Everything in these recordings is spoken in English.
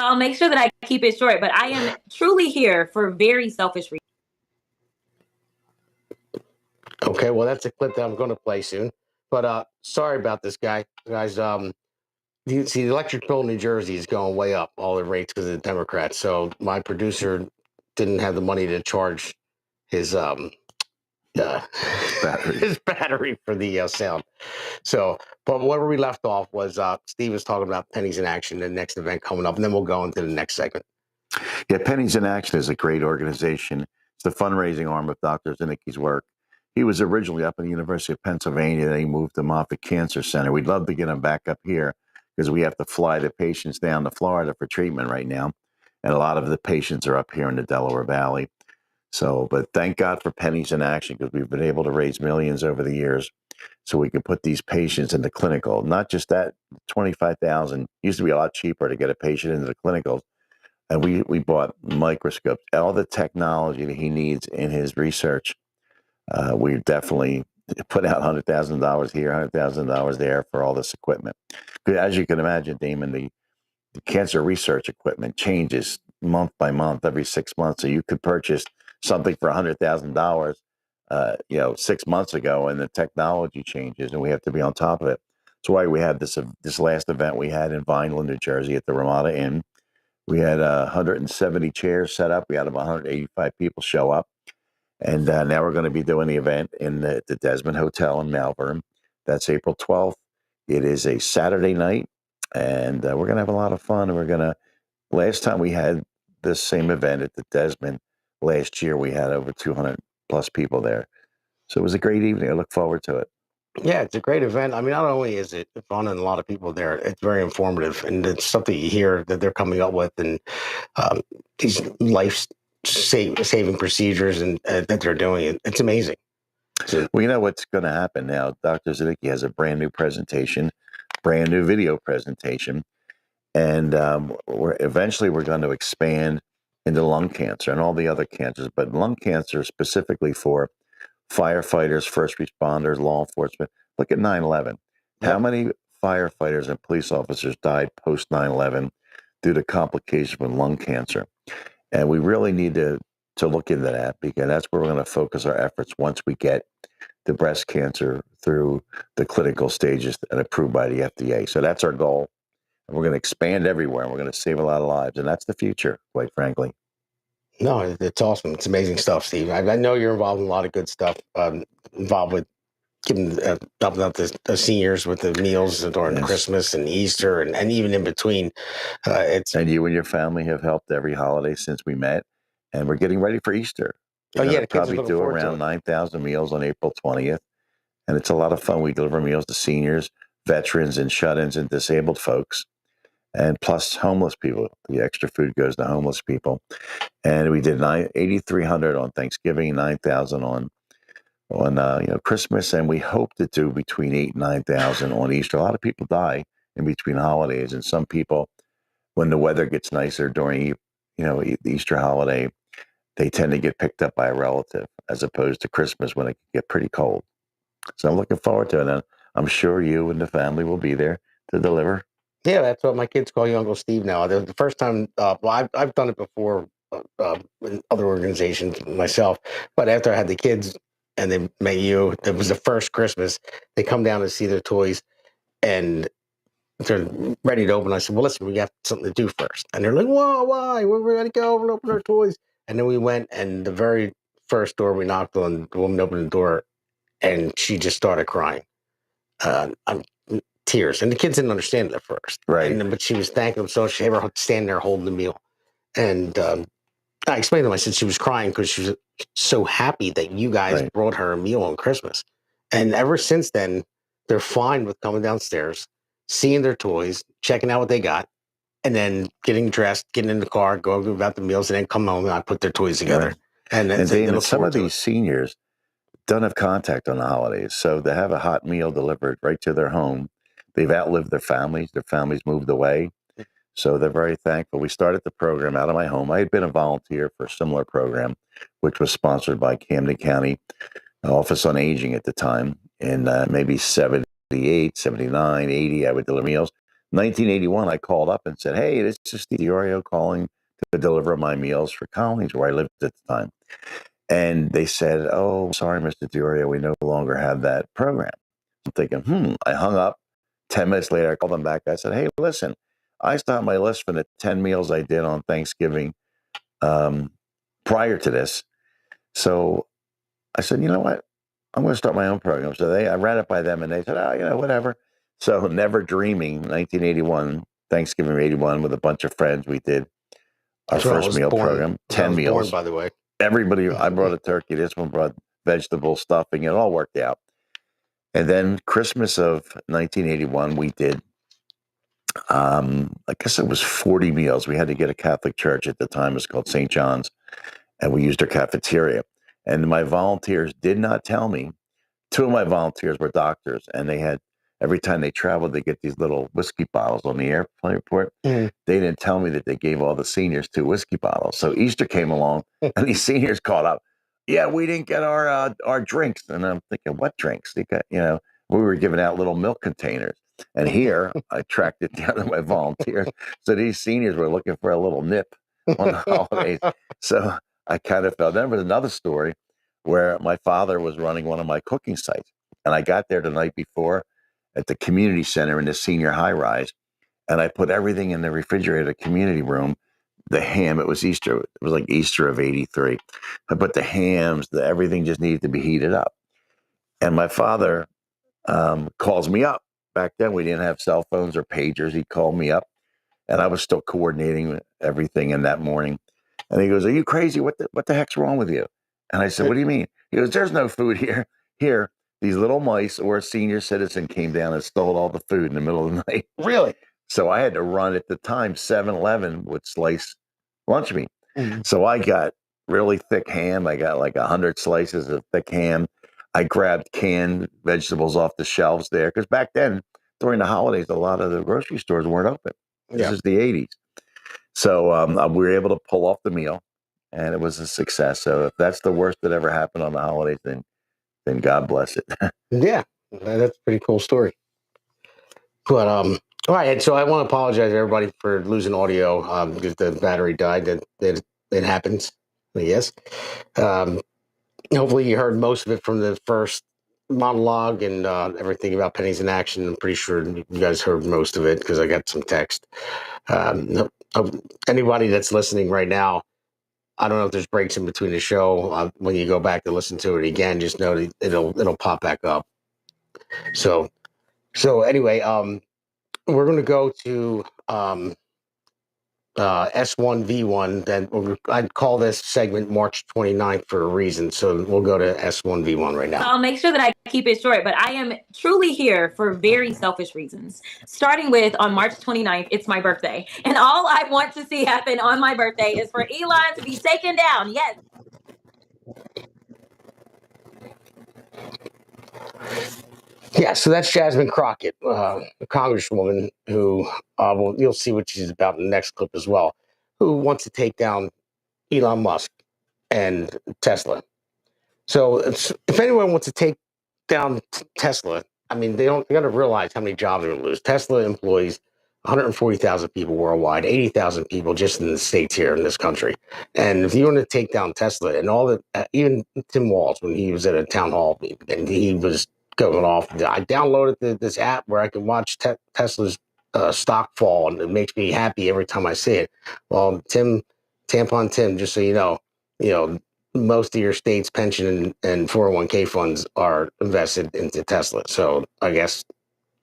I'll make sure that I keep it short, but I am truly here for very selfish reasons. Okay, well, that's a clip that I'm going to play soon. But sorry about this, guys. The electric bill in New Jersey is going way up, all the rates because of the Democrats. So my producer didn't have the money to charge his his battery for the sound. So, but where we left off was Steve was talking about Pennies in Action, the next event coming up, and then we'll go into the next segment. Yeah, Pennies in Action is a great organization. It's the fundraising arm of Dr. Zanicki's work. He was originally up at the University of Pennsylvania, then he moved to Moffitt Cancer Center. We'd love to get him back up here because we have to fly the patients down to Florida for treatment right now. And a lot of the patients are up here in the Delaware Valley. So, but thank God for Pennies in Action because we've been able to raise millions over the years so we can put these patients into clinical. Not just that, 25,000 used to be a lot cheaper to get a patient into the clinicals. And we bought microscopes, all the technology that he needs in his research. We definitely put out $100,000 here, $100,000 there for all this equipment. As you can imagine, Damon, the cancer research equipment changes month by month, every 6 months. So you could purchase something for $100,000, 6 months ago, and the technology changes, and we have to be on top of it. That's why we had this last event we had in Vineland, New Jersey, at the Ramada Inn. We had 170 chairs set up. We had about 185 people show up. And now we're going to be doing the event in the Desmond Hotel in Malvern. That's April 12th. It is a Saturday night, and we're going to have a lot of fun. Last time we had this same event at the Desmond, last year we had over 200 plus people there. So it was a great evening. I look forward to it. Yeah, it's a great event. I mean, not only is it fun and a lot of people there, it's very informative, and it's something you hear that they're coming up with, and these life-saving procedures and that they're doing. It's amazing. So, well, you know what's going to happen now? Dr. Zanicki has a brand new presentation, brand new video presentation, and eventually we're going to expand into lung cancer and all the other cancers, but lung cancer specifically for firefighters, first responders, law enforcement. Look at 9/11. Yep. How many firefighters and police officers died post 9/11 due to complications with lung cancer? And we really need to look into that because that's where we're going to focus our efforts once we get the breast cancer through the clinical stages and approved by the FDA. So that's our goal. And we're going to expand everywhere, and we're going to save a lot of lives. And that's the future, quite frankly. No, it's awesome. It's amazing stuff, Steve. I know you're involved in a lot of good stuff, involved with helping out the seniors with the meals during Christmas and Easter and even in between. And you and your family have helped every holiday since we met, and we're getting ready for Easter. The probably do around 9,000 meals on April 20th, and it's a lot of fun. We deliver meals to seniors, veterans, and shut-ins and disabled folks, and plus homeless people. The extra food goes to homeless people. And we did 8,300 on Thanksgiving, 9,000 on Christmas, and we hope to do between 8,000 and 9,000 on Easter. A lot of people die in between holidays, and some people, when the weather gets nicer during the Easter holiday, they tend to get picked up by a relative, as opposed to Christmas when it can get pretty cold. So I'm looking forward to it, and I'm sure you and the family will be there to deliver. Yeah, that's what my kids call you Uncle Steve now. The first time, I've done it before in other organizations myself, but after I had the kids and they met you, it was the first Christmas. They come down to see their toys, and they're ready to open. I said, well, listen, we got something to do first. And they're like, whoa, why? We're ready to go and open our toys. And then we went, and the very first door we knocked on, the woman opened the door, and she just started crying. Tears. And the kids didn't understand it at first. Right. But she was thanking them so she ever standing there holding the meal. And I explained to them, I said she was crying because she was so happy that you guys brought her a meal on Christmas. And ever since then, they're fine with coming downstairs, seeing their toys, checking out what they got, and then getting dressed, getting in the car, going about the meals, and then come home and I put their toys together. Right. And some of these seniors don't have contact on the holidays. So to have a hot meal delivered right to their home, they've outlived their families. Their families moved away. So they're very thankful. We started the program out of my home. I had been a volunteer for a similar program, which was sponsored by Camden County Office on Aging at the time. In maybe 78, 79, 80, I would deliver meals. 1981, I called up and said, "Hey, this is Diorio calling to deliver my meals for Colonies, where I lived at the time." And they said, "Oh, sorry, Mr. Diorio, we no longer have that program." I'm thinking, I hung up. 10 minutes later, I called them back. I said, "Hey, listen, I still have my list for the 10 meals I did on Thanksgiving prior to this. So I said, you know what? I'm going to start my own program." So I ran it by them and they said, "Oh, whatever." So never dreaming, 1981, Thanksgiving 81, with a bunch of friends, we did our That's when I first was meal born. program, I 10 was born, meals. by the way. Everybody, I brought a turkey. This one brought vegetable stuffing. It all worked out. And then Christmas of 1981, we did, I guess it was 40 meals. We had to get a Catholic church at the time. It was called St. John's. And we used their cafeteria. And my volunteers did not tell me. Two of my volunteers were doctors, and they had, every time they traveled, they get these little whiskey bottles on the airport. Mm. They didn't tell me that they gave all the seniors 2 whiskey bottles. So Easter came along, and these seniors called up, "Yeah, we didn't get our drinks." And I'm thinking, what drinks? They got, we were giving out little milk containers. And here I tracked it down to my volunteers. So these seniors were looking for a little nip on the holidays. So I kind of felt. Then there was another story where my father was running one of my cooking sites. And I got there the night before at the community center in the senior high rise. And I put everything in the refrigerator community room. The ham, it was Easter. It was like Easter of 83. I put the hams, everything just needed to be heated up. And my father calls me up. Back then, we didn't have cell phones or pagers. He called me up, and I was still coordinating everything in that morning. And he goes, "Are you crazy? What the heck's wrong with you?" And I said, "What do you mean?" He goes, "There's no food here. Here, these little mice or a senior citizen came down and stole all the food in the middle of the night." Really? So I had to run. At the time, 7-Eleven would slice lunch meat. Mm-hmm. So I got really thick ham. I got like 100 slices of thick ham. I grabbed canned vegetables off the shelves there, because back then, during the holidays, a lot of the grocery stores weren't open. This is the 80s. So we were able to pull off the meal, and it was a success. So if that's the worst that ever happened on the holidays, then God bless it. Yeah, that's a pretty cool story. But all right. So I want to apologize to everybody for losing audio because the battery died. It happens, I guess. Hopefully you heard most of it from the first monologue and everything about pennies in action. I'm pretty sure you guys heard most of it because I got some text. Anybody that's listening right now, I don't know if there's breaks in between the show. When you go back to listen to it again, just know that it'll pop back up. So anyway, we're going to go to S1V1. Then I'd call this segment March 29th for a reason. So we'll go to S1V1 right now. I'll make sure that I keep it short, but I am truly here for very selfish reasons. Starting with on March 29th, it's my birthday. And all I want to see happen on my birthday is for Elon to be taken down. Yes. Yeah, so that's Jasmine Crockett, a congresswoman who, well, you'll see what she's about in the next clip as well, who wants to take down Elon Musk and Tesla. So if anyone wants to take down Tesla, I mean, they got to realize how many jobs they're going to lose. Tesla employs 140,000 people worldwide, 80,000 people just in the States here in this country. And if you want to take down Tesla and all that, even Tim Walz, when he was at a town hall and he was going off, I downloaded this app where I can watch Tesla's stock fall, and it makes me happy every time I see it. Well, Tampon Tim, just so you know, most of your state's pension and 401k funds are invested into Tesla. So I guess,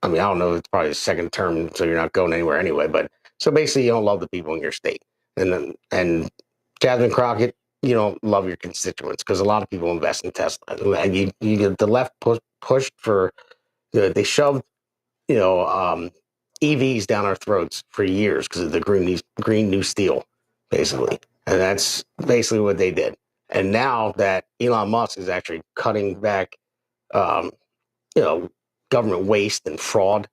I mean, I don't know, it's probably a second term, so you're not going anywhere anyway. But so basically, you don't love the people in your state. And Jasmine Crockett, you don't love your constituents because a lot of people invest in Tesla. And the left pushed for, they shoved, EVs down our throats for years because of the green new steel, basically. And that's basically what they did. And now that Elon Musk is actually cutting back, um, government waste and fraud,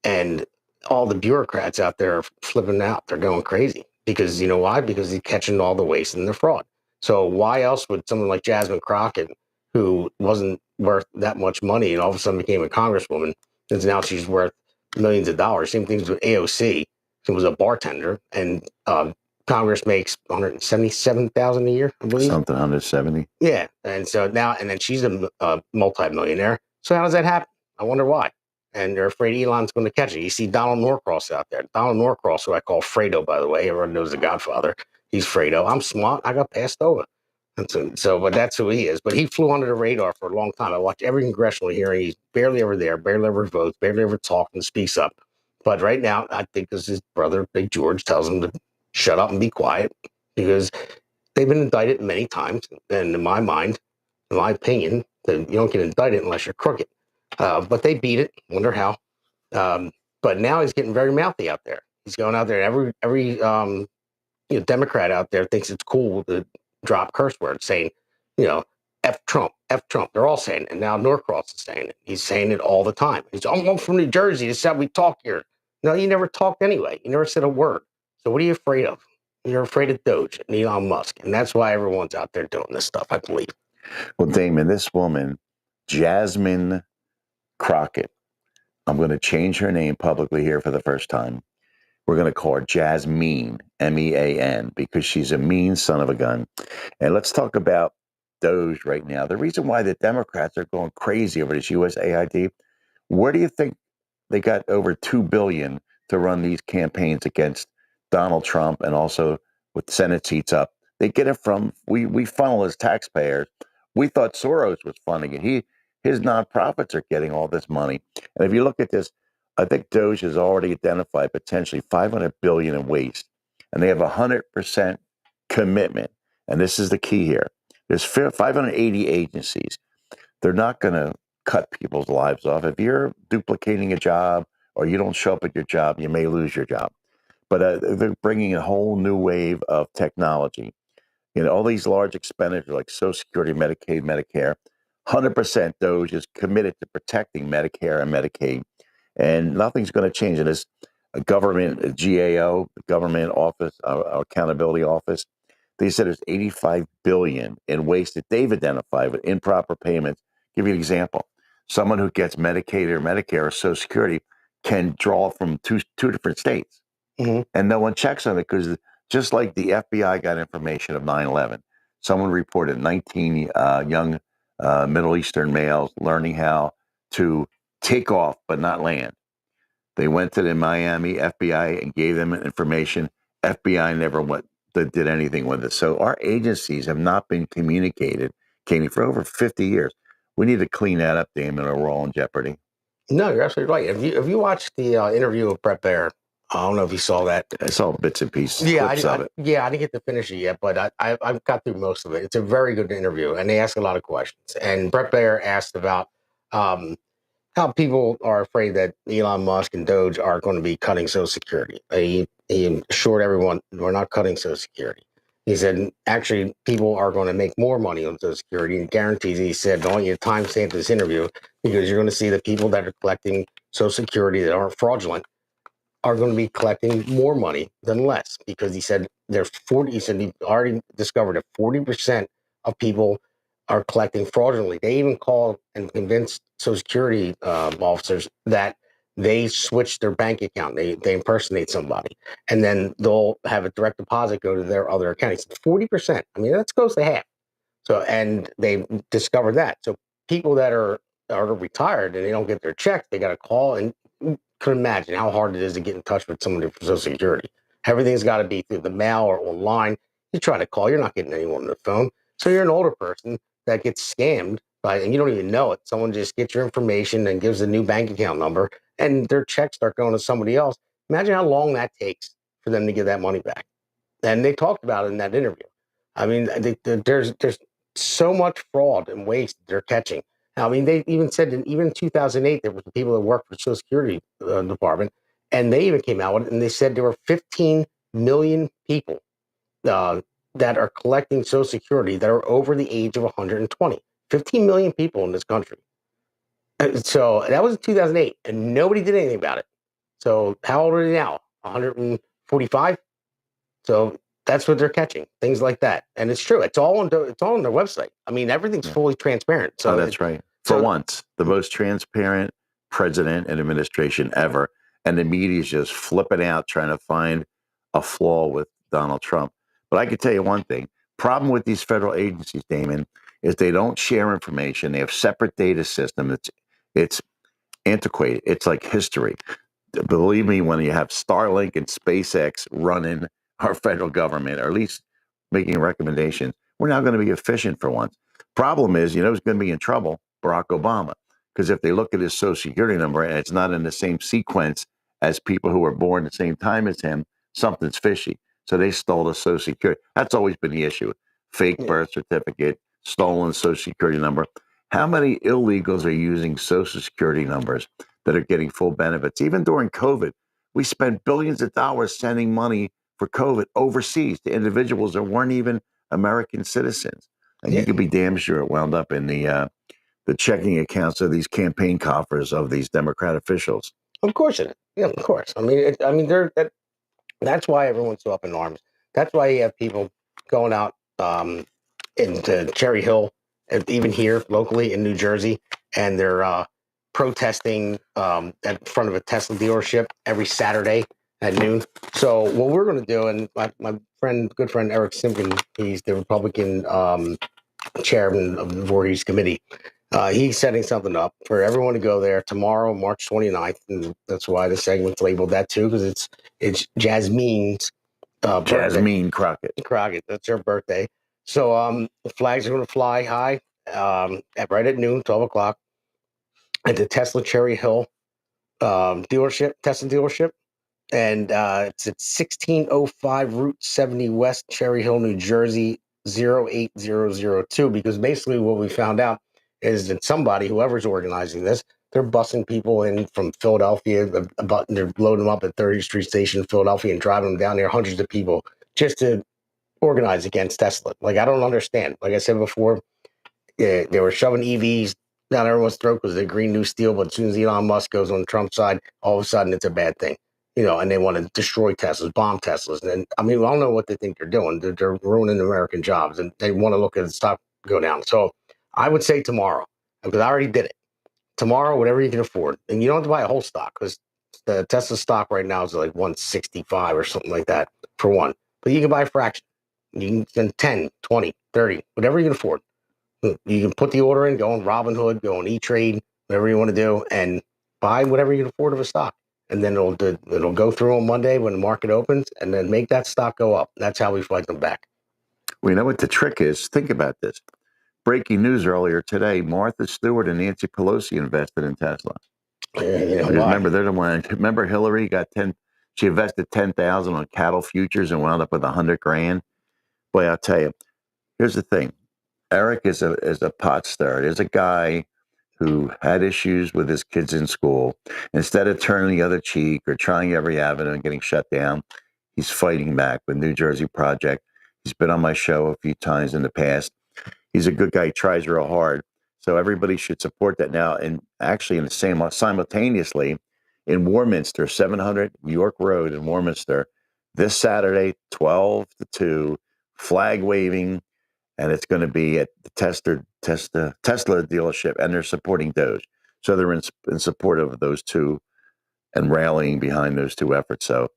and all the bureaucrats out there are flipping out. They're going crazy because you know why? Because he's catching all the waste and the fraud. So why else would someone like Jasmine Crockett, who wasn't worth that much money and all of a sudden became a congresswoman, and now she's worth millions of dollars. Same things with AOC. She was a bartender, and Congress makes $177,000 a year, I believe. Something 170. Yeah, and so now, and then she's a multimillionaire. So how does that happen? I wonder why. And they're afraid Elon's going to catch it. You see Donald Norcross out there. Donald Norcross, who I call Fredo, by the way. Everyone knows the Godfather. He's Fredo. I'm smart. I got passed over. And so, but that's who he is. But he flew under the radar for a long time. I watched every congressional hearing. He's barely ever there, barely ever votes, barely ever talks and speaks up. But right now, I think because his brother, Big George, tells him to shut up and be quiet because they've been indicted many times. And in my mind, in my opinion, that you don't get indicted unless you're crooked. But they beat it. Wonder how. But now he's getting very mouthy out there. He's going out there. Every Democrat out there thinks it's cool to drop curse words, saying, F Trump, F Trump. They're all saying it. And now Norcross is saying it. He's saying it all the time. I'm from New Jersey. This is how we talk here. No, you never talked anyway. You never said a word. So what are you afraid of? You're afraid of Doge and Elon Musk. And that's why everyone's out there doing this stuff, I believe. Well, Damon, this woman, Jasmine Crockett, I'm going to change her name publicly here for the first time. We're going to call her Jasmine, M-E-A-N, because she's a mean son of a gun. And let's talk about Doge right now. The reason why the Democrats are going crazy over this USAID, where do you think they got over $2 billion to run these campaigns against Donald Trump and also with Senate seats up? They get it from, we funnel as taxpayers. We thought Soros was funding it. His nonprofits are getting all this money. And if you look at this, I think Doge has already identified potentially $500 billion in waste, and they have 100% commitment. And this is the key here. There's 580 agencies. They're not going to cut people's lives off. If you're duplicating a job or you don't show up at your job, you may lose your job. But they're bringing a whole new wave of technology. All these large expenditures like Social Security, Medicaid, Medicare, 100% Doge is committed to protecting Medicare and Medicaid. And nothing's going to change. It is a government, a GAO, the government office, accountability office. They said there's 85 billion in waste that they've identified with improper payments. Give you an example. Someone who gets Medicaid or Medicare or Social Security can draw from two different states. Mm-hmm. And no one checks on it because just like the FBI got information of 9/11, someone reported 19 young Middle Eastern males learning how to take off but not land. They went to the Miami FBI and gave them information. FBI never did anything with it. So our agencies have not been communicated, Katie, for over 50 years. We need to clean that up, Damon, or we're all in jeopardy. No, you're absolutely right. If you watched the interview with Brett Baer, I don't know if you saw that. I saw bits and pieces, clips of it. Yeah, I didn't get to finish it yet, but I've got through most of it. It's a very good interview, and they ask a lot of questions. And Brett Baer asked about how people are afraid that Elon Musk and Doge are going to be cutting Social Security. He assured everyone we're not cutting Social Security. He said, actually, people are going to make more money on Social Security and guarantees. He said, I want you to timestamp this interview because you're going to see the people that are collecting Social Security that aren't fraudulent are going to be collecting more money than less because he said he said he already discovered that 40% of people are collecting fraudulently. They even called and convinced Social Security officers that they switch their bank account. They impersonate somebody, and then they'll have a direct deposit go to their other account. He said 40%. I mean, that's close to half. So, and they discovered that. So people that are retired and they don't get their checks, they got to call and could imagine how hard it is to get in touch with somebody from Social Security. Everything's got to be through the mail or online. You try to call, you're not getting anyone on the phone. So you're an older person that gets scammed and you don't even know it. Someone just gets your information and gives a new bank account number and their checks start going to somebody else. Imagine how long that takes for them to get that money back. And they talked about it in that interview. I mean, there's so much fraud and waste they're catching. I mean, they even said that even in 2008, there were people that worked for the Social Security Department, and they even came out with it, and they said there were 15 million people that are collecting Social Security that are over the age of 120. 15 million people in this country. So that was in 2008, and nobody did anything about it. So how old are they now? 145? So that's what they're catching, things like that. And it's true. It's all on their website. I mean, everything's fully transparent. So that's right. For once, the most transparent president and administration ever. and the media is just flipping out trying to find a flaw with Donald Trump. But I can tell you one thing: problem with these federal agencies, Damon, is they don't share information. They have separate data systems. It's antiquated. It's like history. Believe me, when you have Starlink and SpaceX running our federal government, or at least making recommendations, we're now going to be efficient for once. Problem is, who's going to be in trouble? Barack Obama. Because if they look at his social security number and it's not in the same sequence as people who were born the same time as him, something's fishy. So they stole the social security. That's always been the issue. Fake birth certificate, stolen social security number. How many illegals are using social security numbers that are getting full benefits? Even during COVID, we spent billions of dollars sending money for COVID overseas to individuals that weren't even American citizens. And you could be damn sure it wound up in the checking accounts of these campaign coffers of these Democrat officials. Of course it is. Yeah, of course. That's why everyone's so up in arms. That's why you have people going out into Cherry Hill, and even here locally in New Jersey, and they're protesting at front of a Tesla dealership every Saturday at noon. So what we're going to do, and my good friend Eric Simpkin, he's the Republican chairman of the Voorhees Committee. He's setting something up for everyone to go there tomorrow, March 29th, and that's why the segment's labeled that too, because it's Jasmine's Jasmine Crockett. That's her birthday. So the flags are going to fly high right at noon, 12 o'clock, at the Tesla Cherry Hill Tesla dealership. And it's at 1605 Route 70 West, Cherry Hill, New Jersey, 08002. Because basically what we found out is that whoever's organizing this, they're busing people in from Philadelphia. They're loading them up at 30th Street Station in Philadelphia and driving them down there, hundreds of people, just to organize against Tesla. Like, I don't understand. Like I said before, they were shoving EVs down everyone's throat because of the Green New Steel. But as soon as Elon Musk goes on Trump's side, all of a sudden it's a bad thing. And they want to destroy Teslas, bomb Teslas. And I don't know what they think they're doing. They're ruining American jobs, and they want to look at the stock go down. So I would say tomorrow, because I already did it. Tomorrow, whatever you can afford. And you don't have to buy a whole stock, because the Tesla stock right now is like 165 or something like that for one. But you can buy a fraction. You can spend 10, 20, 30, whatever you can afford. You can put the order in, go on Robinhood, go on E-Trade, whatever you want to do, and buy whatever you can afford of a stock. And then it'll go through on Monday when the market opens, and then make that stock go up. That's how we fight them back. We know what the trick is. Think about this. Breaking news earlier today: Martha Stewart and Nancy Pelosi invested in Tesla. Remember, they're the one. Remember, Hillary got 10. She invested 10,000 on cattle futures and wound up with $100,000. Boy, I'll tell you. Here's the thing. Eric is a pot stirrer. There's a guy who had issues with his kids in school. Instead of turning the other cheek or trying every avenue and getting shut down, he's fighting back with New Jersey Project. He's been on my show a few times in the past. He's a good guy. He tries real hard. So everybody should support that now. And actually, simultaneously, in Warminster, 700 York Road in Warminster, this Saturday, 12 to 2, flag waving, and it's going to be at the Tesla dealership, and they're supporting Doge. So they're in support of those two and rallying behind those two efforts. So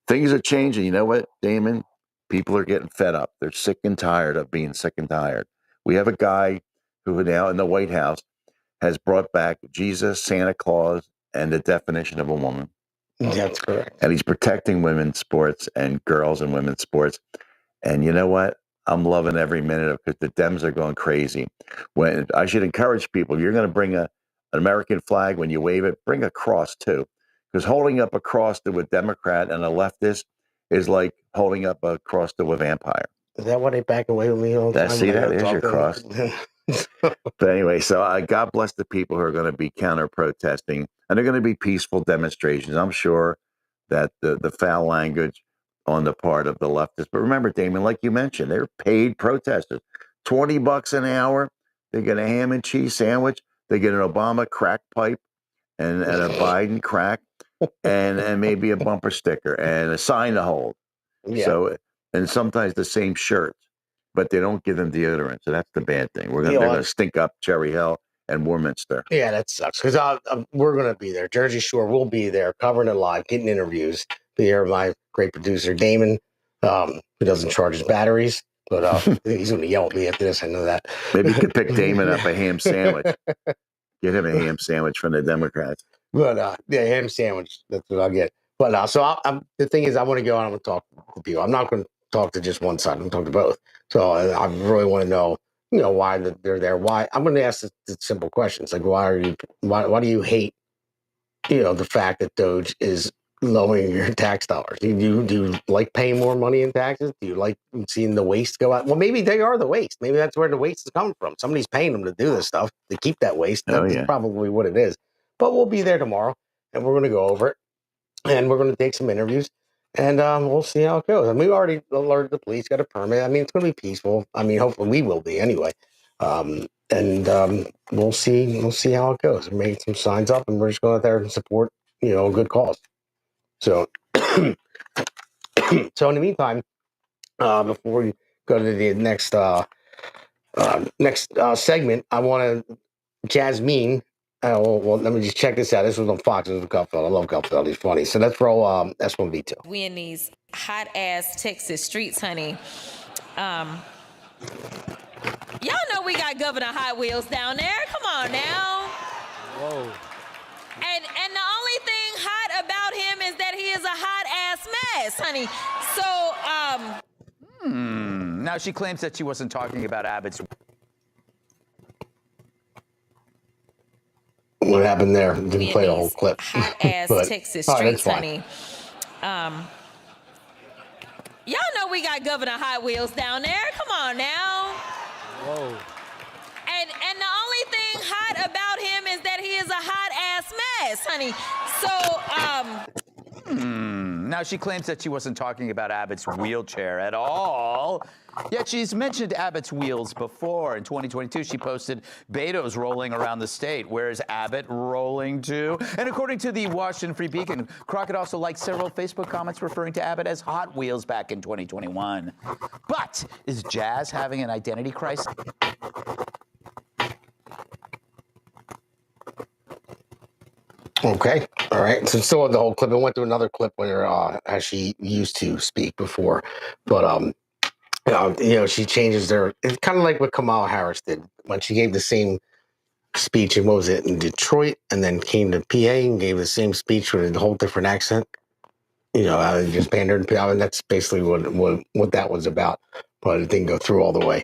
things are changing. You know what, Damon? People are getting fed up. They're sick and tired of being sick and tired. We have a guy who now in the White House has brought back Jesus, Santa Claus, and the definition of a woman. That's correct. And he's protecting women's sports and girls in women's sports. And you know what? I'm loving every minute of it, because the Dems are going crazy. When I should encourage people, if you're going to bring an American flag, when you wave it, bring a cross too. Because holding up a cross to a Democrat and a leftist is like holding up a cross to a vampire. Is that why they back away with me all the time? See, there's your cross. But anyway, so God bless the people who are going to be counter-protesting, and they're going to be peaceful demonstrations. I'm sure that the foul language on the part of the leftists. But remember, Damon, like you mentioned, they're paid protesters. $20 an hour. They get a ham and cheese sandwich. They get an Obama crack pipe and a Biden crack and maybe a bumper sticker and a sign to hold. Yeah. So, and sometimes the same shirt, but they don't give them deodorant. So that's the bad thing. They're going to stink up Cherry Hill, and Warminster. Yeah, that sucks because we're going to be there. Jersey Shore will be there, covering it live, getting interviews. Be here, my great producer Damon, who doesn't charge his batteries, but he's going to yell at me after this. I know that. Maybe you could pick Damon up a ham sandwich. Get him a ham sandwich from the Democrats. But yeah, ham sandwich. That's what I'll get. But so the thing is, I want to go and I'm going to talk to people. I'm not going to talk to just one side. I'm going to talk to both. So I really want to know, why they're there. Why? I'm going to ask the simple questions like, why do you hate, the fact that Doge is lowering your tax dollars? Do you like paying more money in taxes? Do you like seeing the waste go out? Well, maybe they are the waste. Maybe that's where the waste is coming from. Somebody's paying them to do this stuff to keep that waste. That's probably what it is. But we'll be there tomorrow, and we're going to go over it, and we're going to take some interviews, and we'll see how it goes. And we already alerted the police, got a permit. I mean, it's going to be peaceful. I mean, hopefully we will be anyway. And we'll see how it goes. We made some signs up, and we're just going out there and support, a good cause. So, so in the meantime, before we go to the next segment, I want to Jasmine. Well, let me just check this out. This was on Fox. It was Gutfeld. I love Gutfeld. He's funny. So let's roll S1V2. We in these hot ass Texas streets, honey. Y'all know we got Governor Hot Wheels down there. Come on now. Whoa. And the only thing hot about him is that he is a hot ass mess, honey. So Now she claims that she wasn't talking about Abbott's. What happened there? Didn't play the whole clip. Hot ass Texas streets, honey. Y'all know we got Governor Hot Wheels down there. Come on now. Whoa. And the only thing hot about him is that he is a hot ass mess, honey. So Now she claims that she wasn't talking about Abbott's wheelchair at all. Yet she's mentioned Abbott's wheels before. In 2022, she posted Beto's rolling around the state. Where is Abbott rolling to? And according to the Washington Free Beacon, Crockett also liked several Facebook comments referring to Abbott as Hot Wheels back in 2021. But is Jazz having an identity crisis? Okay. All right. So still the whole clip. I went through another clip where as she used to speak before, but she changes it's kind of like what Kamala Harris did when she gave the same speech in, what was it, in Detroit, and then came to PA and gave the same speech with a whole different accent. Just pandered. I mean, that's basically what that was about, but it didn't go through all the way.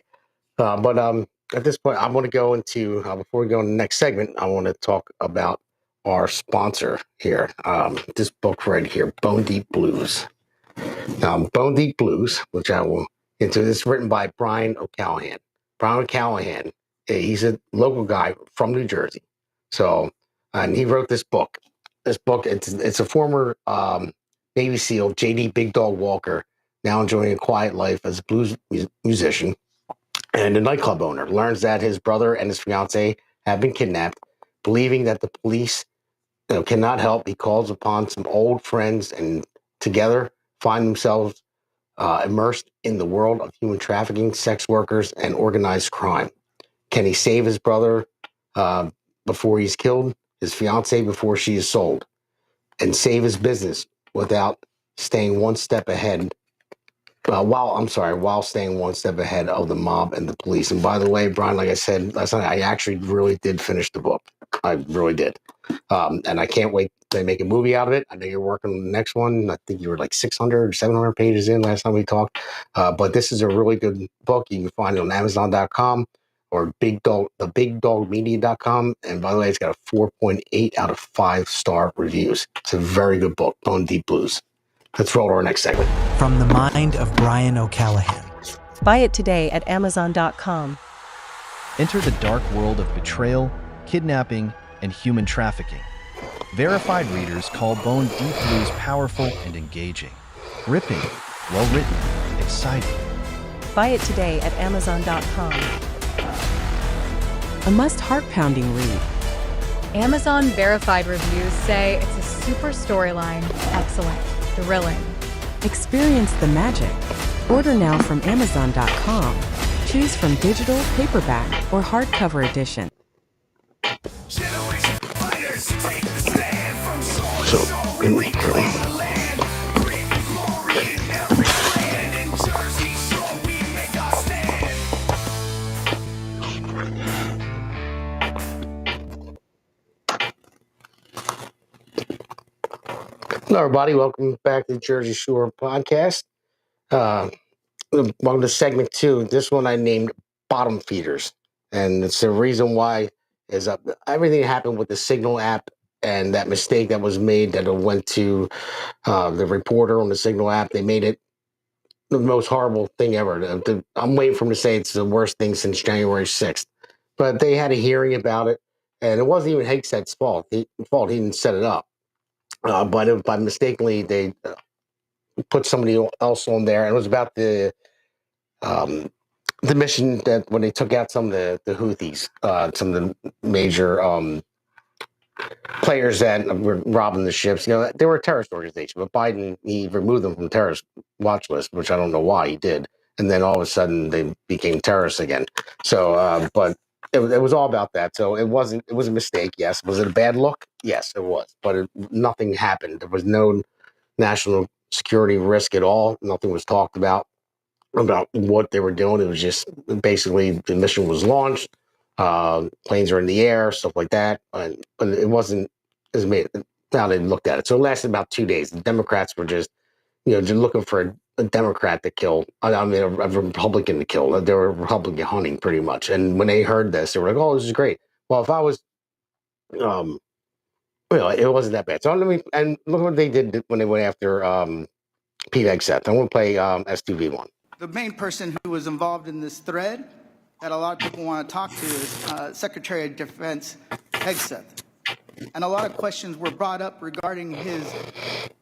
But at this point, I want to go into, before we go into the next segment, I want to talk about our sponsor here. This book right here, Bone Deep Blues. Bone Deep Blues, which I will into, is written by Brian O'Callahan. Brian O'Callahan, he's a local guy from New Jersey. So, and he wrote this book. This book, it's a former Navy SEAL, J.D. Big Dog Walker, now enjoying a quiet life as a blues musician and a nightclub owner, learns that his brother and his fiance have been kidnapped. Believing that the police cannot help, he calls upon some old friends and together find themselves immersed in the world of human trafficking, sex workers, and organized crime. Can he save his brother before he's killed, his fiance before she is sold, and save his business without staying one step ahead? While staying one step ahead of the mob and the police. And by the way, Brian, like I said last night, I actually really did finish the book. I really did. And I can't wait to make a movie out of it. I know you're working on the next one. I think you were like 600 or 700 pages in last time we talked. But this is a really good book. You can find it on Amazon.com or thebigdogmedia.com. And by the way, it's got a 4.8 out of 5-star reviews. It's a very good book, Bone Deep Blues. Let's roll to our next segment. From the mind of Brian O'Callahan. Buy it today at Amazon.com. Enter the dark world of betrayal, kidnapping, and human trafficking. Verified readers call Bone Deep Blues powerful and engaging. Gripping, well-written, exciting. Buy it today at Amazon.com. A must heart-pounding read. Amazon verified reviews say it's a super storyline, excellent, thrilling. Experience the magic. Order now from Amazon.com. Choose from digital, paperback, or hardcover edition. Hello, everybody. Welcome back to the Jersey Shore podcast. Welcome to segment 2. This one I named Bottom Feeders. And it's the reason why is everything happened with the Signal app and that mistake that was made that it went to the reporter on the Signal app. They made it the most horrible thing ever. I'm waiting for them to say it's the worst thing since January 6th. But they had a hearing about it, and it wasn't even Hegseth's fault. He didn't set it up. But by mistakenly, they put somebody else on there, and it was about the mission that when they took out some of the Houthis, some of the major players that were robbing the ships. You know, they were a terrorist organization, but Biden, he removed them from the terrorist watch list, which I don't know why he did. And then all of a sudden they became terrorists again. So, but it was all about that. So it was a mistake. Yes. Was it a bad look? Yes, it was. But nothing happened. There was no national security risk at all. Nothing was talked about what they were doing. It was just basically the mission was launched. Planes are in the air, stuff like that. But it wasn't as made. Now they looked at it. So it lasted about 2 days. The Democrats were just looking for a Democrat to kill. I mean, a Republican to kill. They were Republican hunting pretty much. And when they heard this, they were like, "Oh, this is great." Well, if I was, it wasn't that bad. So and look what they did when they went after Pete Hegseth. I'm going to play S2V1. The main person who was involved in this thread that a lot of people want to talk to is Secretary of Defense Hegseth. And a lot of questions were brought up regarding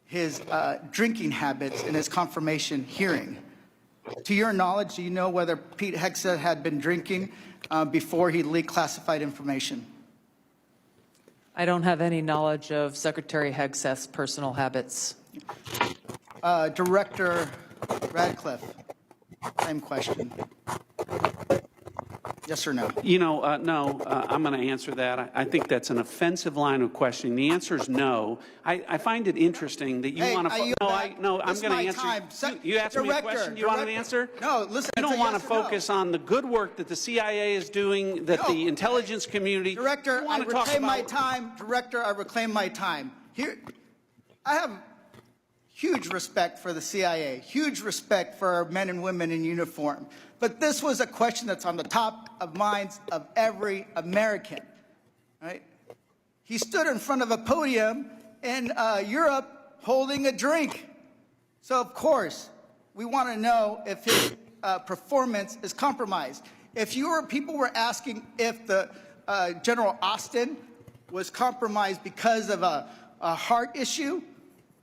his drinking habits in his confirmation hearing. To your knowledge, do you know whether Pete Hegseth had been drinking before he leaked classified information? I don't have any knowledge of Secretary Hegseth's personal habits. Director Radcliffe, same question. Yes or no? No, I'm going to answer that. I think that's an offensive line of questioning. The answer is no. I find it interesting that you want to. I'm going to answer. You asked me a question. Do you want an answer? No, listen. You don't want to focus on the good work that the CIA is doing, that the intelligence community. Director, I reclaim my time. Director, I reclaim my time. Here, I have huge respect for the CIA, huge respect for our men and women in uniform. But this was a question that's on the top of minds of every American, right? He stood in front of a podium in Europe holding a drink. So, of course, we want to know if his performance is compromised. If people were asking if the General Austin was compromised because of a heart issue,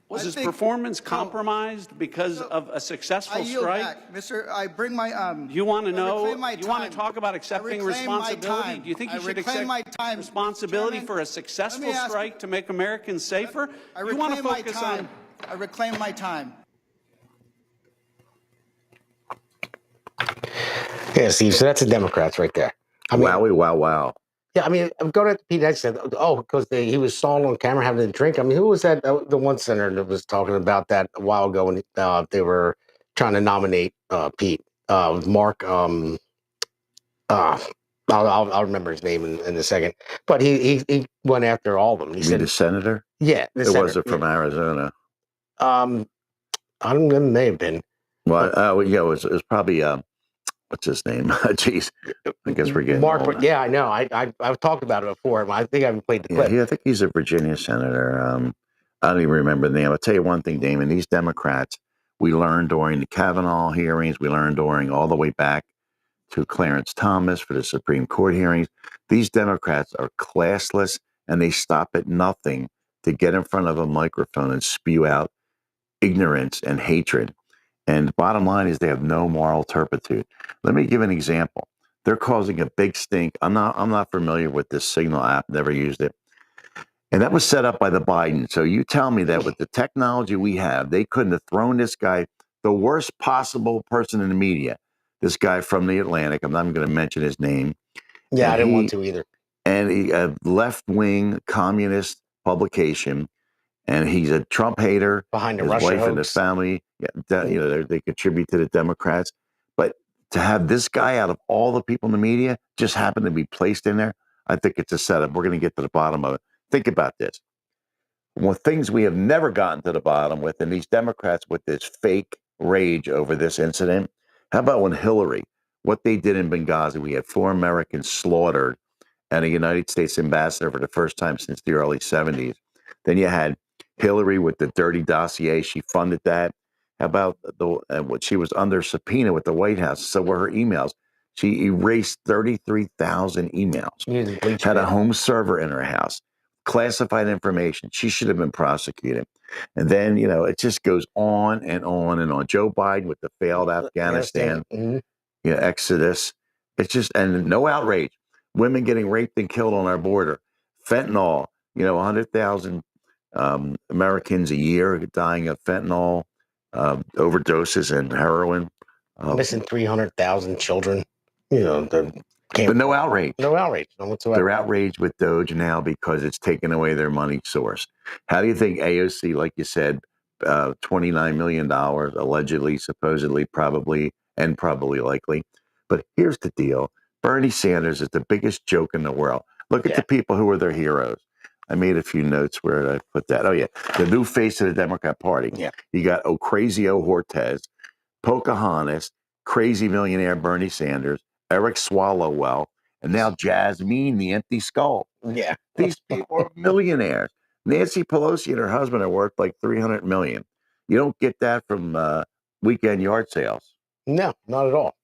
was his performance compromised because of a successful strike? Back. Mr. I bring my you want to know? You want to talk about accepting responsibility? Do you think you should accept responsibility for a successful strike to make Americans safer? You want to focus on? I reclaim my time. Yeah, Steve. So that's the Democrats right there. I mean, Wowie, wow. Yeah, I mean, I'm going to Pete Hegseth. Oh, because he was saw on camera having a drink. I mean, who was that? The one senator that was talking about that a while ago when they were trying to nominate Pete. Mark. I'll remember his name in a second. But he went after all of them. He said the senator. Yeah, it wasn't from Arizona. I don't know. It may have been. Well, it was probably. What's his name? Jeez, I guess we're getting Mark. old. Yeah, I know. I've talked about it before. I think I haven't played the clip. Yeah, I think he's a Virginia senator. I don't even remember the name. I'll tell you one thing, Damon. These Democrats, we learned during the Kavanaugh hearings, we learned during all the way back to Clarence Thomas for the Supreme Court hearings. These Democrats are classless, and they stop at nothing to get in front of a microphone and spew out ignorance and hatred. And the bottom line is they have no moral turpitude. Let me give an example. They're causing a big stink. I'm not familiar with this Signal app, never used it. And that was set up by the Biden. So you tell me that with the technology we have, they couldn't have thrown this guy, the worst possible person in the media, this guy from the Atlantic. I'm not even going to mention his name. Yeah, I didn't want to either. And a left-wing communist publication. and he's a Trump hater. Behind the his Russia wife hoax. and his family, they contribute to the Democrats. But to have this guy out of all the people in the media just happen to be placed in there, I think it's a setup. We're going to get to the bottom of it. Think about this. Well, things we have never gotten to the bottom with, and these Democrats with this fake rage over this incident. How about when Hillary, what they did in Benghazi, we had 4 Americans slaughtered and a United States ambassador for the first time since the early 70s. Then you had Hillary with the dirty dossier. She funded that. How about what she was under subpoena with the White House? So were her emails. She erased 33,000 emails. Had a home server in her house. Classified information. She should have been prosecuted. And then, it just goes on and on and on. Joe Biden with the failed Afghanistan, exodus. It's just, and no outrage. Women getting raped and killed on our border. Fentanyl, 100,000 Americans a year dying of fentanyl, overdoses and heroin. Missing 300,000 children. But no outrage. No outrage. No whatsoever. They're outraged with Doge now because it's taken away their money source. How do you think AOC, like you said, $29 million, allegedly, supposedly, probably likely. But here's the deal. Bernie Sanders is the biggest joke in the world. Look at the people who are their heroes. I made a few notes. Where did I put that? Oh, yeah. The new face of the Democrat Party. Yeah. You got Ocasio Cortez, Pocahontas, crazy millionaire Bernie Sanders, Eric Swallowwell, and now Jasmine, the empty skull. Yeah. These people are millionaires. Nancy Pelosi and her husband are worth like $300 million. You don't get that from weekend yard sales. No, not at all.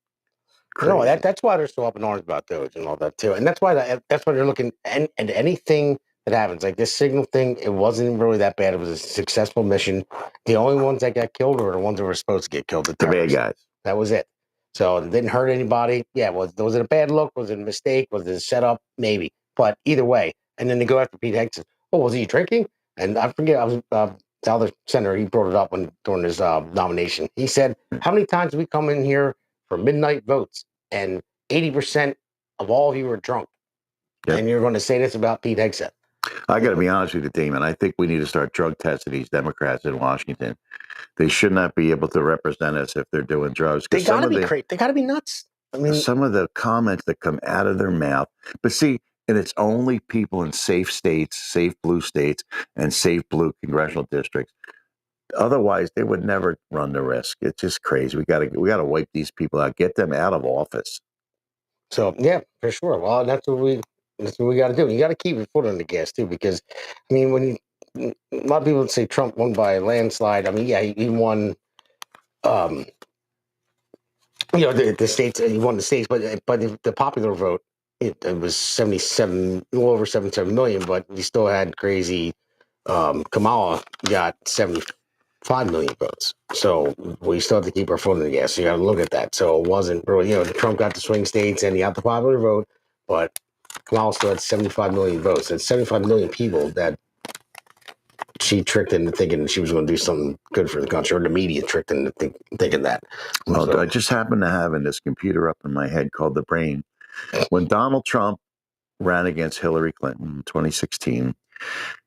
Crazy. No, that's why they're so up in arms about Doge and all that too, and that's why they're looking and anything that happens like this signal thing. It wasn't really that bad. It was a successful mission. The only ones that got killed were the ones that were supposed to get killed. The bad guys. That was it. So it didn't hurt anybody. Yeah, was it a bad look? Was it a mistake? Was it a setup? Maybe. But either way, and then they go after Pete Hegseth. Oh, was he drinking? And I forget. I was the other senator. He brought it up during his nomination. He said, "How many times did we come in here for midnight votes, and 80% of all of you were drunk?" Yep. And you're going to say this about Pete Hegseth? I got to be honest with you, Damon. I think we need to start drug testing these Democrats in Washington. They should not be able to represent us if they're doing drugs. They got to be crazy. They got to be nuts. I mean, some of the comments that come out of their mouth. But see, and it's only people in safe states, safe blue states, and safe blue congressional districts. Otherwise, they would never run the risk. It's just crazy. We got to wipe these people out, get them out of office. So yeah, for sure. Well, that's what we got to do. You got to keep your foot on the gas too, because I mean, when a lot of people say Trump won by a landslide. I mean, yeah, he won. The states. He won the states, but the popular vote, it was 77, a little over 77 million. But we still had crazy. Kamala got 75 million votes. So we still have to keep our foot on the gas. So you got to look at that. So it wasn't really, Trump got the swing states and he got the popular vote, but Kamala still had 75 million votes. That's 75 million people that she tricked into thinking she was going to do something good for the country, or the media tricked into thinking that. Well, so, I just happen to have in this computer up in my head called the brain. When Donald Trump ran against Hillary Clinton in 2016,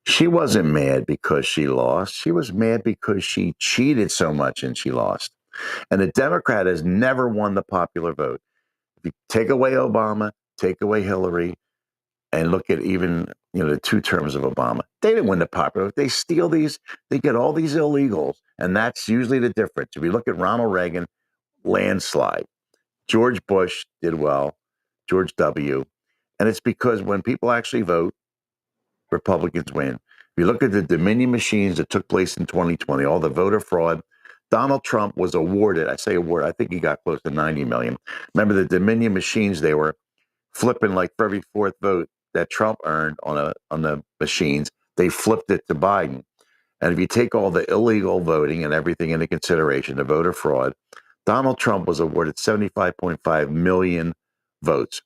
she wasn't mad because she lost. She was mad because she cheated so much and she lost. And the Democrat has never won the popular vote. If you take away Obama, take away Hillary, and look at even the 2 terms of Obama, they didn't win the popular vote. They steal these. They get all these illegals, and that's usually the difference. If you look at Ronald Reagan, landslide. George Bush did well. George W. And it's because when people actually vote, Republicans win. If you look at the Dominion machines that took place in 2020, all the voter fraud, Donald Trump was awarded, I say award, I think he got close to 90 million. Remember the Dominion machines, they were flipping like for every 4th vote that Trump earned on the machines, they flipped it to Biden. And if you take all the illegal voting and everything into consideration, the voter fraud, Donald Trump was awarded 75.5 million votes.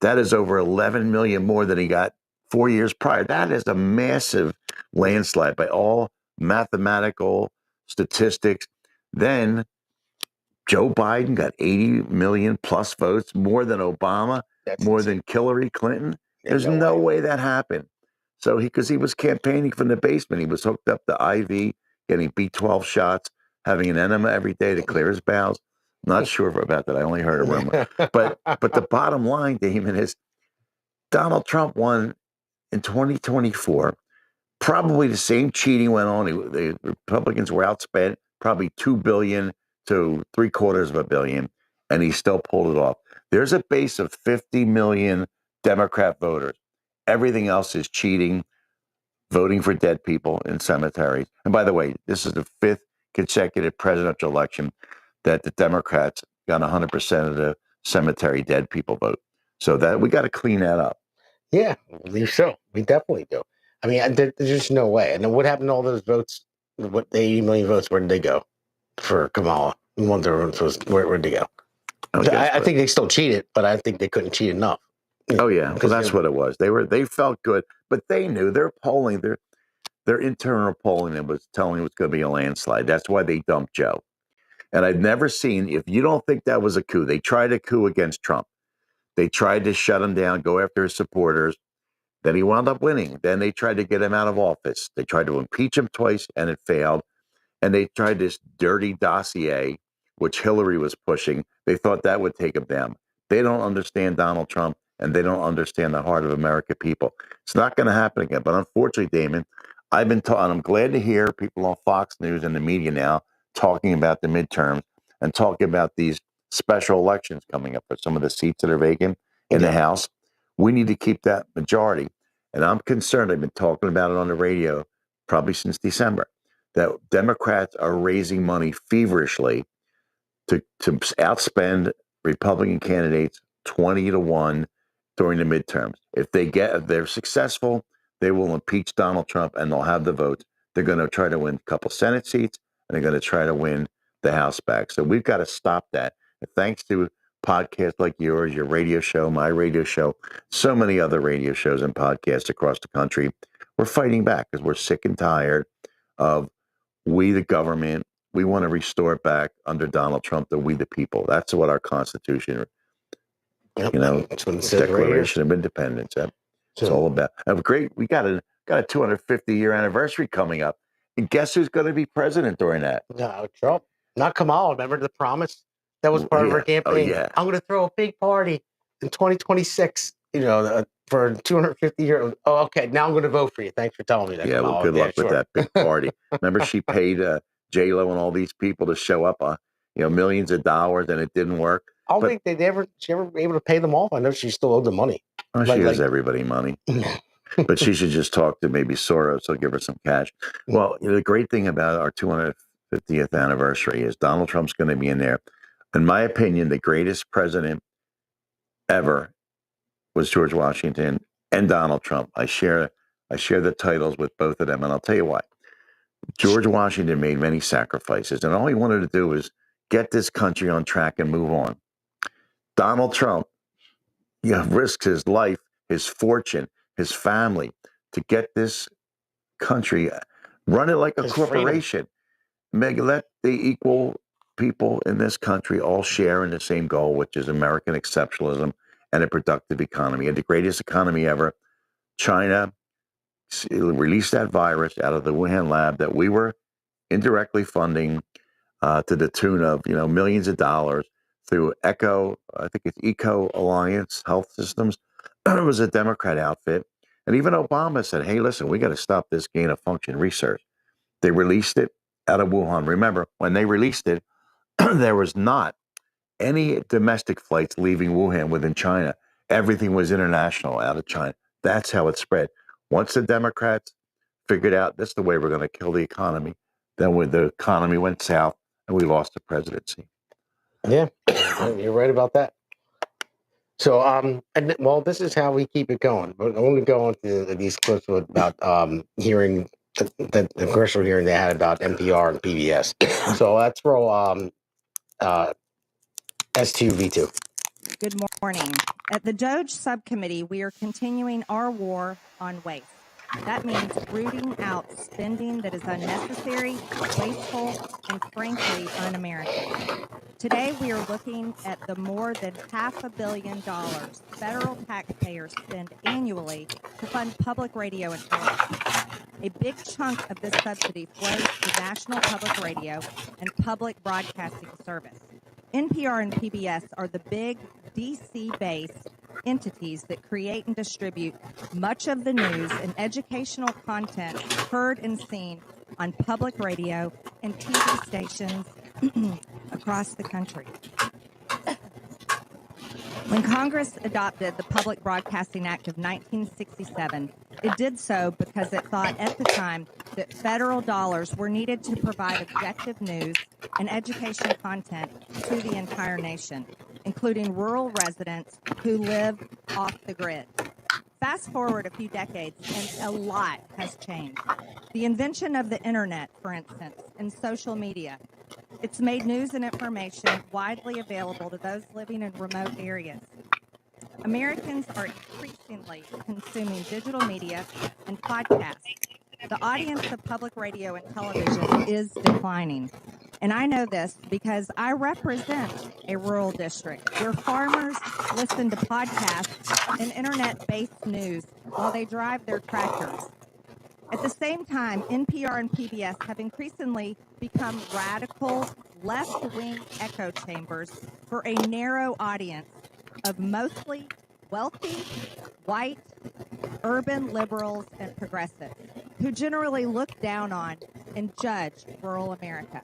That is over 11 million more than he got 4 years prior. That is a massive landslide by all mathematical statistics. Then Joe Biden got 80 million plus votes, more than Obama, more than Hillary Clinton. There's no way that happened. So because he was campaigning from the basement, he was hooked up to IV, getting B12 shots, having an enema every day to clear his bowels. Not sure about that. I only heard a rumor. But the bottom line, Damon, is Donald Trump won in 2024. Probably the same cheating went on. The Republicans were outspent probably $2 billion to $750 million, and he still pulled it off. There's a base of 50 million Democrat voters. Everything else is cheating, voting for dead people in cemeteries. And by the way, this is the 5th consecutive presidential election that the Democrats got 100% of the cemetery dead people vote. So that we got to clean that up. Yeah, I believe so. We definitely do. I mean, there's just no way. And then what happened to all those votes? What, the 80 million votes? Where did they go for Kamala? Where'd they go? I think they still cheated, but I think they couldn't cheat enough. Oh yeah, well, that's what it was. They felt good, but they knew their polling, their internal polling, it was telling it was going to be a landslide. That's why they dumped Joe. And I've never seen. If you don't think that was a coup, they tried a coup against Trump. They tried to shut him down, go after his supporters. Then he wound up winning. Then they tried to get him out of office. They tried to impeach him twice, and it failed. And they tried this dirty dossier, which Hillary was pushing. They thought that would take him down. They don't understand Donald Trump, and they don't understand the heart of American people. It's not going to happen again. But unfortunately, Damon, I've been taught, and I'm glad to hear people on Fox News and the media now talking about the midterms and talking about these special elections coming up for some of the seats that are vacant in the House. We need to keep that majority. And I'm concerned. I've been talking about it on the radio probably since December, that Democrats are raising money feverishly to outspend Republican candidates 20-1 during the midterms. If they're successful, they will impeach Donald Trump and they'll have the votes. They're going to try to win a couple Senate seats and they're going to try to win the House back. So we've got to stop that. And thanks to podcasts like yours, your radio show, my radio show, so many other radio shows and podcasts across the country, we're fighting back because we're sick and tired of we, the government. We want to restore it back under Donald Trump to we, the people. That's what our Constitution, that's what it says Declaration of Independence. It's all about. We got a 250-year anniversary coming up, and guess who's going to be president during that? No, Trump, not Kamala. Remember the promise that was part of her campaign? Oh, yeah. I'm going to throw a big party in 2026. For 250 years. Oh, okay. Now I'm going to vote for you. Thanks for telling me that. Yeah, Kamala. well, good luck with that big party. Remember, she paid J-Lo and all these people to show up, millions of dollars, and it didn't work. I don't think she ever able to pay them off. I know she still owed them money. Oh, she owes everybody money. But she should just talk to maybe Soros. He'll give her some cash. Well, the great thing about our 250th anniversary is Donald Trump's going to be in there. In my opinion, the greatest president ever was George Washington and Donald Trump. I share the titles with both of them, and I'll tell you why. George Washington made many sacrifices, and all he wanted to do was get this country on track and move on. Donald Trump, risked his life, his fortune, his family to get this country, run it like a corporation. Let the equal people in this country all share in the same goal, which is American exceptionalism and a productive economy. And the greatest economy ever. China released that virus out of the Wuhan lab that we were indirectly funding to the tune of millions of dollars through Eco Alliance Health Systems. It was a Democrat outfit. And even Obama said, hey, listen, we got to stop this gain of function research. They released it out of Wuhan. Remember, when they released it, there was not any domestic flights leaving Wuhan within China. Everything was international out of China. That's how it spread. Once the Democrats figured out this is the way we're going to kill the economy, then when the economy went south and we lost the presidency. Yeah, you're right about that. So, this is how we keep it going. But I want to go on to these clips about hearing the congressional hearing they had about NPR and PBS. So let's roll S2V2. Good morning. At the DOJ subcommittee, we are continuing our war on waste. That means rooting out spending that is unnecessary, wasteful, and frankly un-American. Today, we are looking at the more than $500 million federal taxpayers spend annually to fund public radio and television. A big chunk of this subsidy flows to National Public Radio and Public Broadcasting Service. NPR and PBS are the big DC-based entities that create and distribute much of the news and educational content heard and seen on public radio and TV stations across the country. When Congress adopted the Public Broadcasting Act of 1967, it did so because it thought at the time that federal dollars were needed to provide objective news and education content to the entire nation, including rural residents who live off the grid. Fast forward a few decades, and a lot has changed. The invention of the internet, for instance, and social media. It's made news and information widely available to those living in remote areas. Americans are increasingly consuming digital media and podcasts. The audience of public radio and television is declining. And I know this because I represent a rural district where farmers listen to podcasts and internet-based news while they drive their tractors. At the same time, NPR and PBS have increasingly become radical, left-wing echo chambers for a narrow audience of mostly wealthy, white, urban liberals and progressives who generally look down on and judge rural America.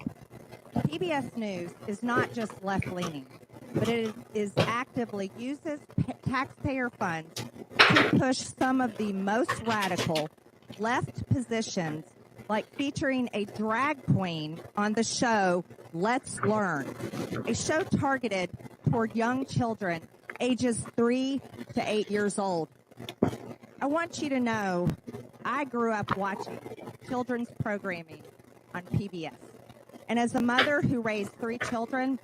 PBS News is not just left-leaning, but it is actively uses taxpayer funds to push some of the most radical left positions, like featuring a drag queen on the show Let's Learn, a show targeted toward young children ages 3 to 8 years old. I want you to know I grew up watching children's programming on PBS. And as a mother who raised 3 children,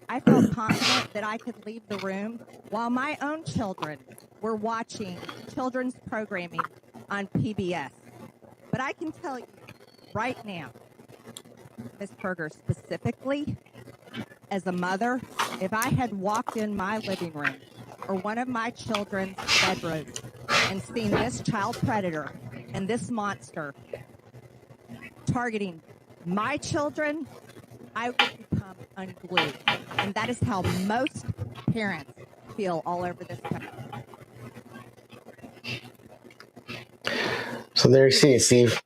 I felt confident that I could leave the room while my own children were watching children's programming on PBS. But I can tell you right now, Ms. Perger specifically, as a mother, if I had walked in my living room or one of my children's bedrooms and seen this child predator and this monster targeting my children, I would become unglued. And that is how most parents feel all over this country. So there you see it, Steve.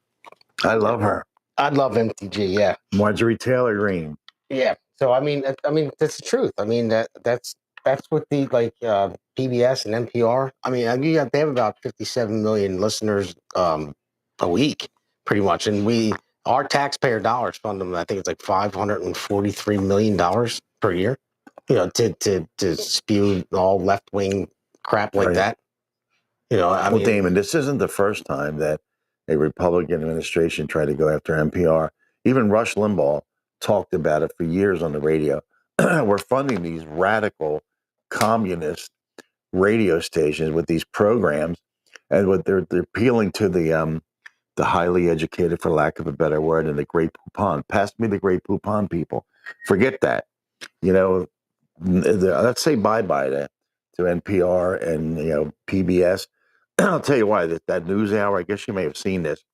I love her. I love MTG, yeah. Marjorie Taylor Greene. Yeah. So I mean that's the truth. I mean that's what the PBS and NPR. I mean they have about 57 million listeners a week, pretty much, and our taxpayer dollars fund them. I think it's like $543 million per year. You know, to spew all left wing crap like that. You know, I mean, Damon, this isn't the first time that a Republican administration tried to go after NPR. Even Rush Limbaugh talked about it for years on the radio. We're funding these radical communist radio stations with these programs, and what they're appealing to the highly educated, for lack of a better word, and the great poupon. Pass me the great poupon people. Forget that. You know, let's say bye-bye to NPR and PBS. I'll tell you why. That news hour, I guess you may have seen this,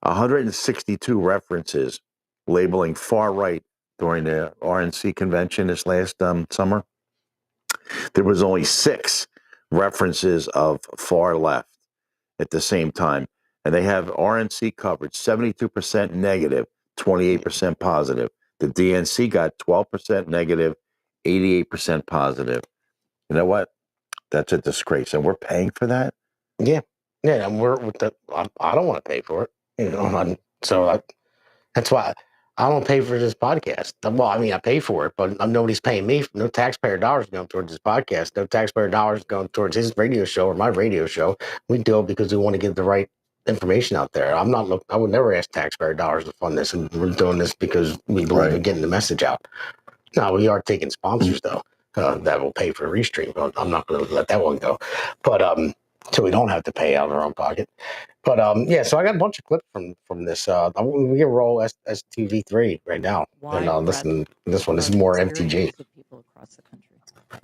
162 references labeling far right during the RNC convention this last summer. There was only 6 references of far left at the same time. And they have RNC coverage, 72% negative, 28% positive. The DNC got 12% negative, 88% positive. You know what? That's a disgrace. And we're paying for that? Yeah, and I don't want to pay for it, you know. That's why I don't pay for this podcast. Well, I mean, I pay for it, but nobody's paying me. No taxpayer dollars going towards this podcast. No taxpayer dollars going towards his radio show or my radio show. We do it because we want to get the right information out there. I would never ask taxpayer dollars to fund this, and we're doing this because we believe in getting the message out. Now, we are taking sponsors though that will pay for Restream. I'm not going to let that one go, but so we don't have to pay out of our own pocket. But yeah, so I got a bunch of clips from this. We can roll S2V3 right now, and listen. This one, this is more MTG.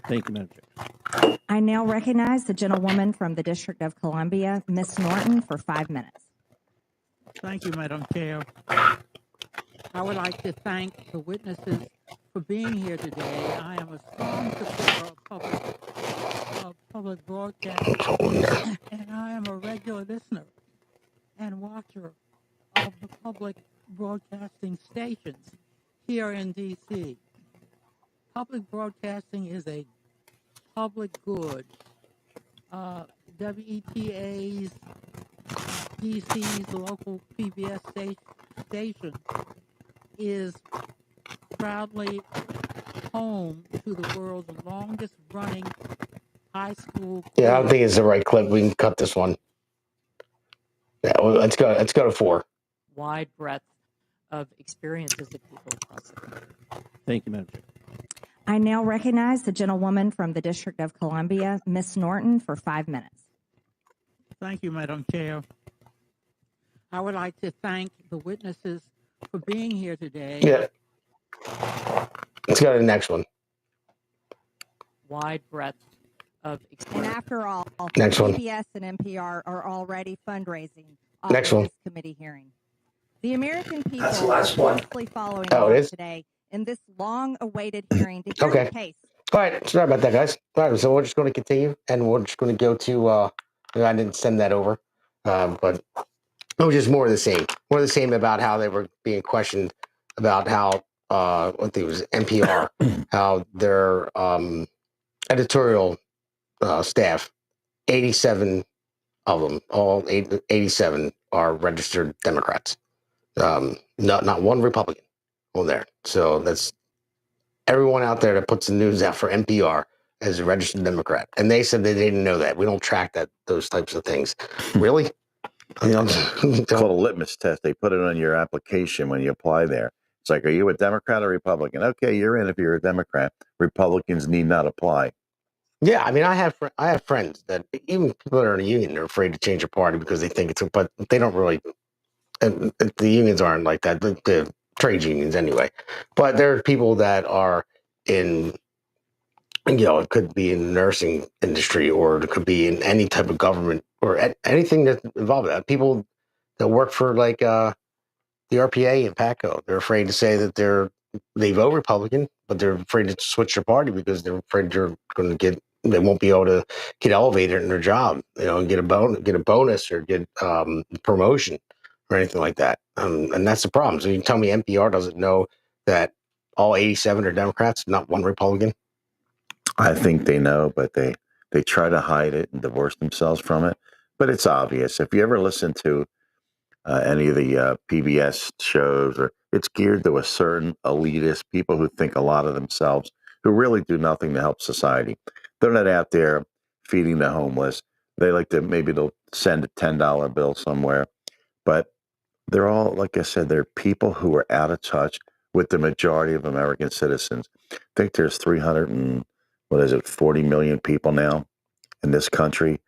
Thank you, Madam Chair. I now recognize the gentlewoman from the District of Columbia, Miss Norton, for 5 minutes. Thank you, Madam Chair. I would like to thank the witnesses for being here today. I am a strong supporter of public broadcasting, and I am a regular listener and watcher of the public broadcasting stations here in D.C. Public broadcasting is a public good. WETA's, DC's local PBS station is proudly home to the world's longest running high school quiz. Yeah, I don't think it's the right clip. We can cut this one. Yeah, well, let's go. Let's go to 4. Wide breadth of experiences of people across the country. Thank you, Madam Chair. I now recognize the gentlewoman from the District of Columbia, Miss Norton, for 5 minutes. Thank you, Madam Chair. I would like to thank the witnesses for being here today. Yeah. Let's go to the next one. Wide breadth of And after all, Next one. PBS and NPR are already fundraising Next on one. this committee hearing. The American people That's the last are one. closely following Oh, it along is? today in this long-awaited hearing to hear Okay. the case. All right, sorry about that, guys. All right, so we're just going to continue, and we're just going to go to. I didn't send that over, but it was just more of the same. More of the same about how they were being questioned about how I think it was NPR, how their editorial staff, 87 of them, all 87 are registered Democrats. Not one Republican on there. So that's everyone out there that puts the news out for NPR as a registered Democrat. And they said they didn't know that. We don't track those types of things. Really? It's called a litmus test. They put it on your application when you apply there. It's like, are you a Democrat or Republican? Okay, you're in if you're a Democrat. Republicans need not apply. Yeah, I mean, I have friends that even people that are in a union are afraid to change their party because they think it's, but they don't really. And the unions aren't like that. The trade unions anyway, but there are people that are in. It could be in the nursing industry, or it could be in any type of government, or anything that's involved with that. People that work for like the RPA and PATCO, they're afraid to say that they vote Republican, but they're afraid to switch their party because they're afraid they won't be able to get elevated in their job, and get a bonus or get promotion or anything like that. And that's the problem. So you tell me NPR doesn't know that all 87 are Democrats, not one Republican? I think they know, but they try to hide it and divorce themselves from it. But it's obvious. If you ever listen to any of the PBS shows, or it's geared to a certain elitist, people who think a lot of themselves, who really do nothing to help society. They're not out there feeding the homeless. They like to, maybe they'll send a $10 bill somewhere. But they're all, like I said, they're people who are out of touch with the majority of American citizens. I think there's 40 million people now in this country.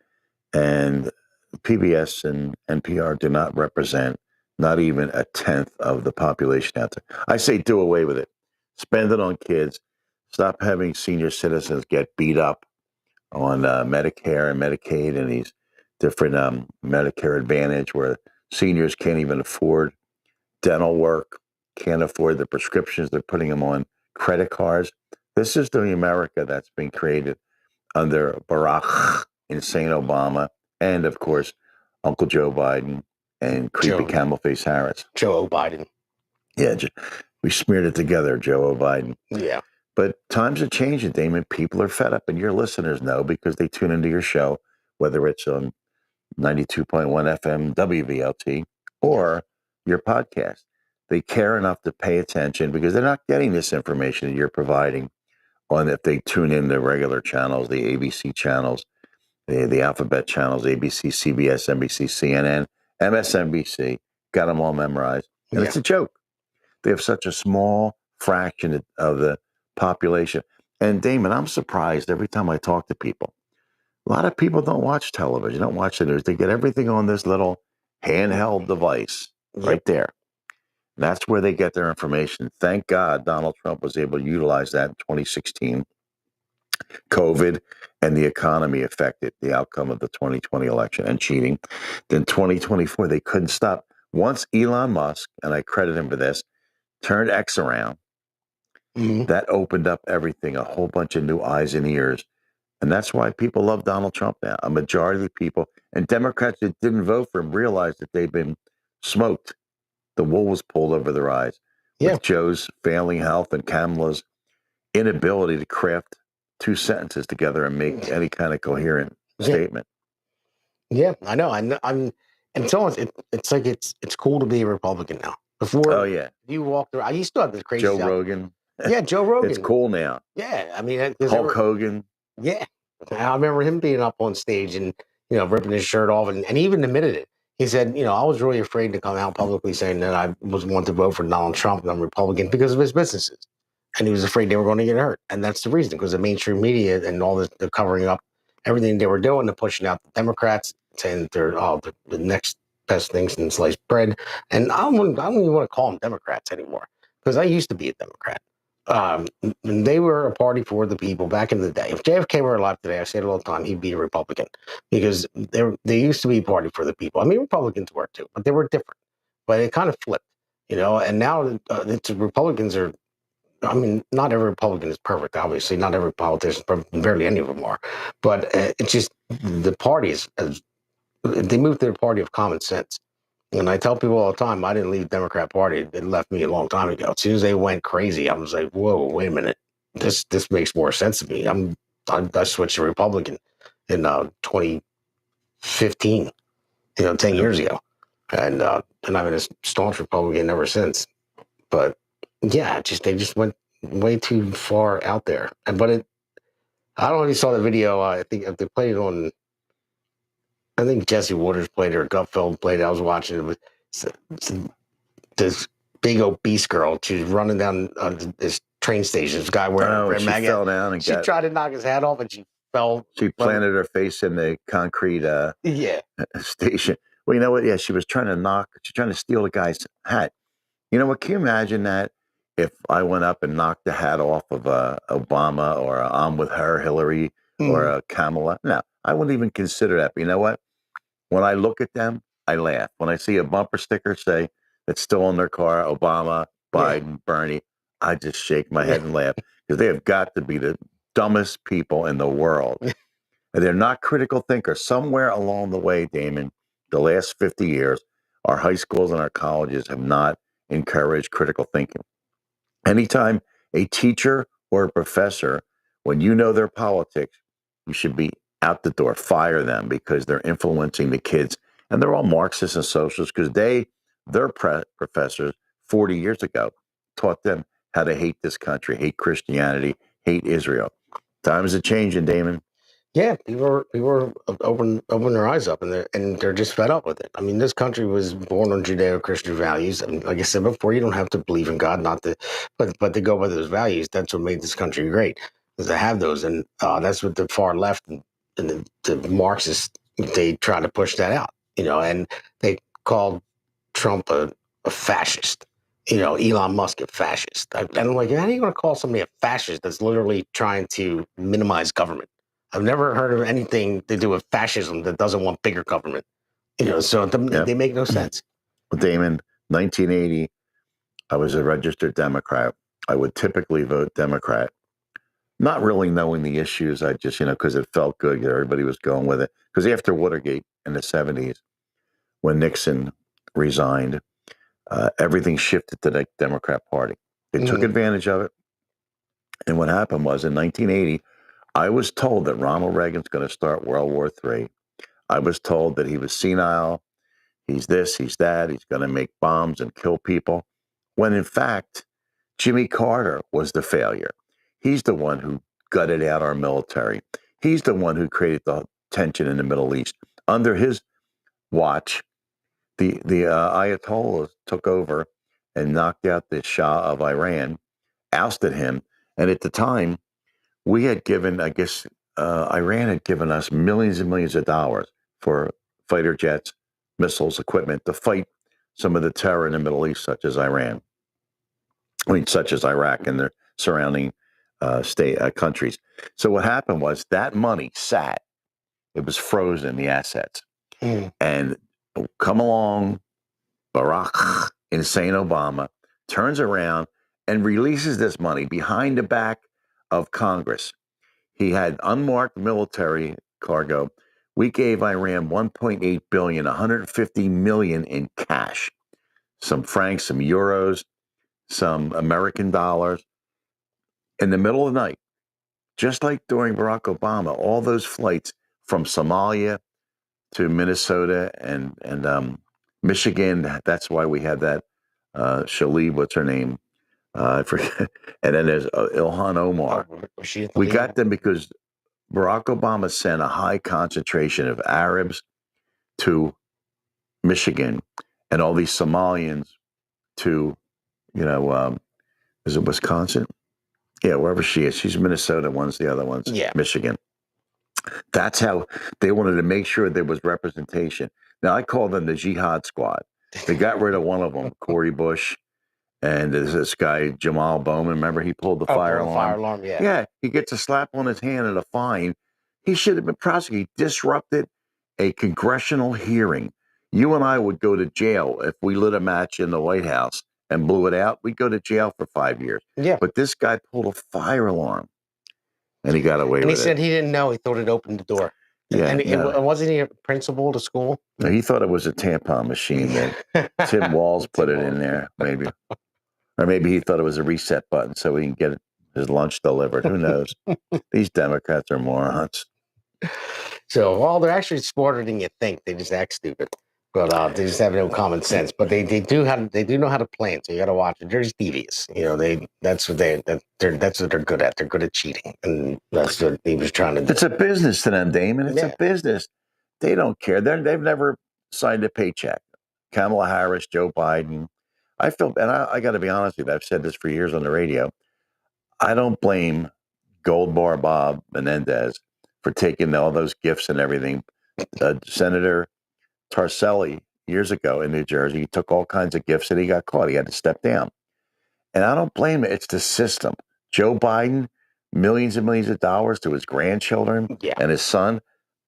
And PBS and NPR do not represent not even a tenth of the population out there. I say do away with it. Spend it on kids. Stop having senior citizens get beat up on Medicare and Medicaid and these different Medicare Advantage where seniors can't even afford dental work, can't afford the prescriptions. They're putting them on credit cards. This is the America that's been created under Barack Insane Obama and, of course, Uncle Joe Biden and creepy camel face Harris. Joe Biden. Yeah, we smeared it together, Joe Biden. Yeah. But times are changing, Damon. People are fed up, and your listeners know because they tune into your show, whether it's on 92.1 FM WVLT or your podcast. They care enough to pay attention because they're not getting this information that you're providing on if they tune in the regular channels, the ABC channels, the alphabet channels, ABC, CBS, NBC, CNN, MSNBC, got them all memorized. And it's a joke. They have such a small fraction of the population. And Damon, I'm surprised every time I talk to people. A lot of people don't watch television, don't watch the news. They get everything on this little handheld device Yep. right there. That's where they get their information. Thank God Donald Trump was able to utilize that in 2016. COVID and the economy affected the outcome of the 2020 election and cheating. Then 2024, they couldn't stop. Once Elon Musk, and I credit him for this, turned X around, that opened up everything, a whole bunch of new eyes and ears. And that's why people love Donald Trump now. A majority of the people, and Democrats that didn't vote for him realized that they've been smoked. The wool was pulled over their eyes with Joe's failing health and Kamala's inability to craft two sentences together and make any kind of coherent statement. Yeah, I know. I'm, and so it's like it's cool to be a Republican now. Before, you walked around. I used to have this crazy Joe Rogan. Yeah, Joe Rogan. It's cool now. Yeah, I mean, Hulk Hogan. Yeah, I remember him being up on stage and ripping his shirt off, and he even admitted it. He said, I was really afraid to come out publicly saying that I was wanting to vote for Donald Trump and I'm Republican because of his businesses, and he was afraid they were going to get hurt, and that's the reason because the mainstream media and all the covering up everything they were doing, they're pushing out the Democrats, saying they're the next best thing since sliced bread, and I don't even want to call them Democrats anymore because I used to be a Democrat. They were a party for the people back in the day. If JFK were alive today, I say it all the time, he'd be a Republican because they used to be a party for the people. I mean, Republicans were too, but they were different. But it kind of flipped, and now it's Republicans are. I mean, not every Republican is perfect. Obviously, not every politician, barely any of them are. But it's just the parties. They moved to the party of common sense. And I tell people all the time, I didn't leave the Democrat Party. It left me a long time ago. As soon as they went crazy, I was like, whoa, wait a minute. This makes more sense to me. I switched to Republican in 2015, 10 years ago. And I've been a staunch Republican ever since. But yeah, they just went way too far out there. But I don't know if you saw the video. I think they played it on, I think Jesse Waters played it or Gutfeld played it. I was watching it with this big obese girl. She was running down this train station. This guy wearing a red magnet. Fell down and she tried to knock his hat off and she fell. She planted her face in the concrete station. Well, you know what? Yeah, she was trying to steal the guy's hat. You know what? Can you imagine that if I went up and knocked the hat off of Obama or I'm with her, Hillary, or Kamala? No, I wouldn't even consider that. But you know what? When I look at them, I laugh. When I see a bumper sticker say that's still on their car, Obama, Biden, Bernie, I just shake my head and laugh because they have got to be the dumbest people in the world. And they're not critical thinkers. Somewhere along the way, Damon, the last 50 years, our high schools and our colleges have not encouraged critical thinking. Anytime a teacher or a professor, when you know their politics, you should be out the door, fire them because they're influencing the kids. And they're all Marxists and socialists because their professors 40 years ago taught them how to hate this country, hate Christianity, hate Israel. Times are changing, Damon. Yeah, people are open their eyes up and they're just fed up with it. I mean, this country was born on Judeo-Christian values, and like I said before, you don't have to believe in God, but to go by those values. That's what made this country great, is to have those, and that's what the far left and the Marxists they try to push that out, and they called Trump a fascist. Elon Musk a fascist. And I'm like, how are you going to call somebody a fascist that's literally trying to minimize government? I've never heard of anything to do with fascism that doesn't want bigger government. So they make no sense. Damon, 1980, I was a registered Democrat. I would typically vote Democrat, not really knowing the issues. I just, because it felt good. Everybody was going with it. Because after Watergate in the 70s, when Nixon resigned, everything shifted to the Democrat Party. They took advantage of it. And what happened was in 1980, I was told that Ronald Reagan's going to start World War III. I was told that he was senile. He's this, he's that. He's going to make bombs and kill people. When in fact, Jimmy Carter was the failure. He's the one who gutted out our military. He's the one who created the tension in the Middle East. Under his watch, the Ayatollahs took over and knocked out the Shah of Iran, ousted him. And at the time, we had given, I guess, Iran had given us millions and millions of dollars for fighter jets, missiles, equipment to fight some of the terror in the Middle East, such as Iran. Such as Iraq and their surrounding countries. So what happened was that money sat; it was frozen, the assets, and come along Barack insane Obama turns around and releases this money behind the back of Congress. He had unmarked military cargo. We gave Iran 1.8 billion, 150 million in cash, some francs, some euros, some American dollars. In the middle of the night, just like during Barack Obama, all those flights from Somalia to Minnesota and Michigan. That's why we had that Shalib, what's her name? I forget. And then there's Ilhan Omar. We got them because Barack Obama sent a high concentration of Arabs to Michigan and all these Somalians to, is it Wisconsin? Yeah, wherever she is. She's Minnesota, one's the other one's Michigan. That's how they wanted to make sure there was representation. Now, I call them the Jihad Squad. They got rid of one of them, Corey Bush, and there's this guy, Jamal Bowman. Remember, he pulled the fire alarm? Fire alarm, yeah. Yeah, he gets a slap on his hand and a fine. He should have been prosecuted. He disrupted a congressional hearing. You and I would go to jail if we lit a match in the White House and blew it out. We'd go to jail for 5 years. Yeah. But this guy pulled a fire alarm, and he got away with it. And he said he didn't know. He thought it opened the door. Yeah, and wasn't he a principal to school? No, he thought it was a tampon machine that Tim Walz put it in there, maybe. Or maybe he thought it was a reset button so he can get his lunch delivered. Who knows? These Democrats are morons. So, well, they're actually smarter than you think. They just act stupid. But they just have no common sense. But they do know how to plan. So you got to watch it. They're just devious. That's what they're good at. They're good at cheating, and that's what he was trying to do. It's a business to them, Damon. It's a business. They don't care. They've never signed a paycheck. Kamala Harris, Joe Biden. I got to be honest with you. I've said this for years on the radio. I don't blame Gold Bar Bob Menendez for taking all those gifts and everything. Senator Tarselli, years ago in New Jersey, he took all kinds of gifts and he got caught. He had to step down. And I don't blame it. It's the system. Joe Biden, millions and millions of dollars to his grandchildren and his son.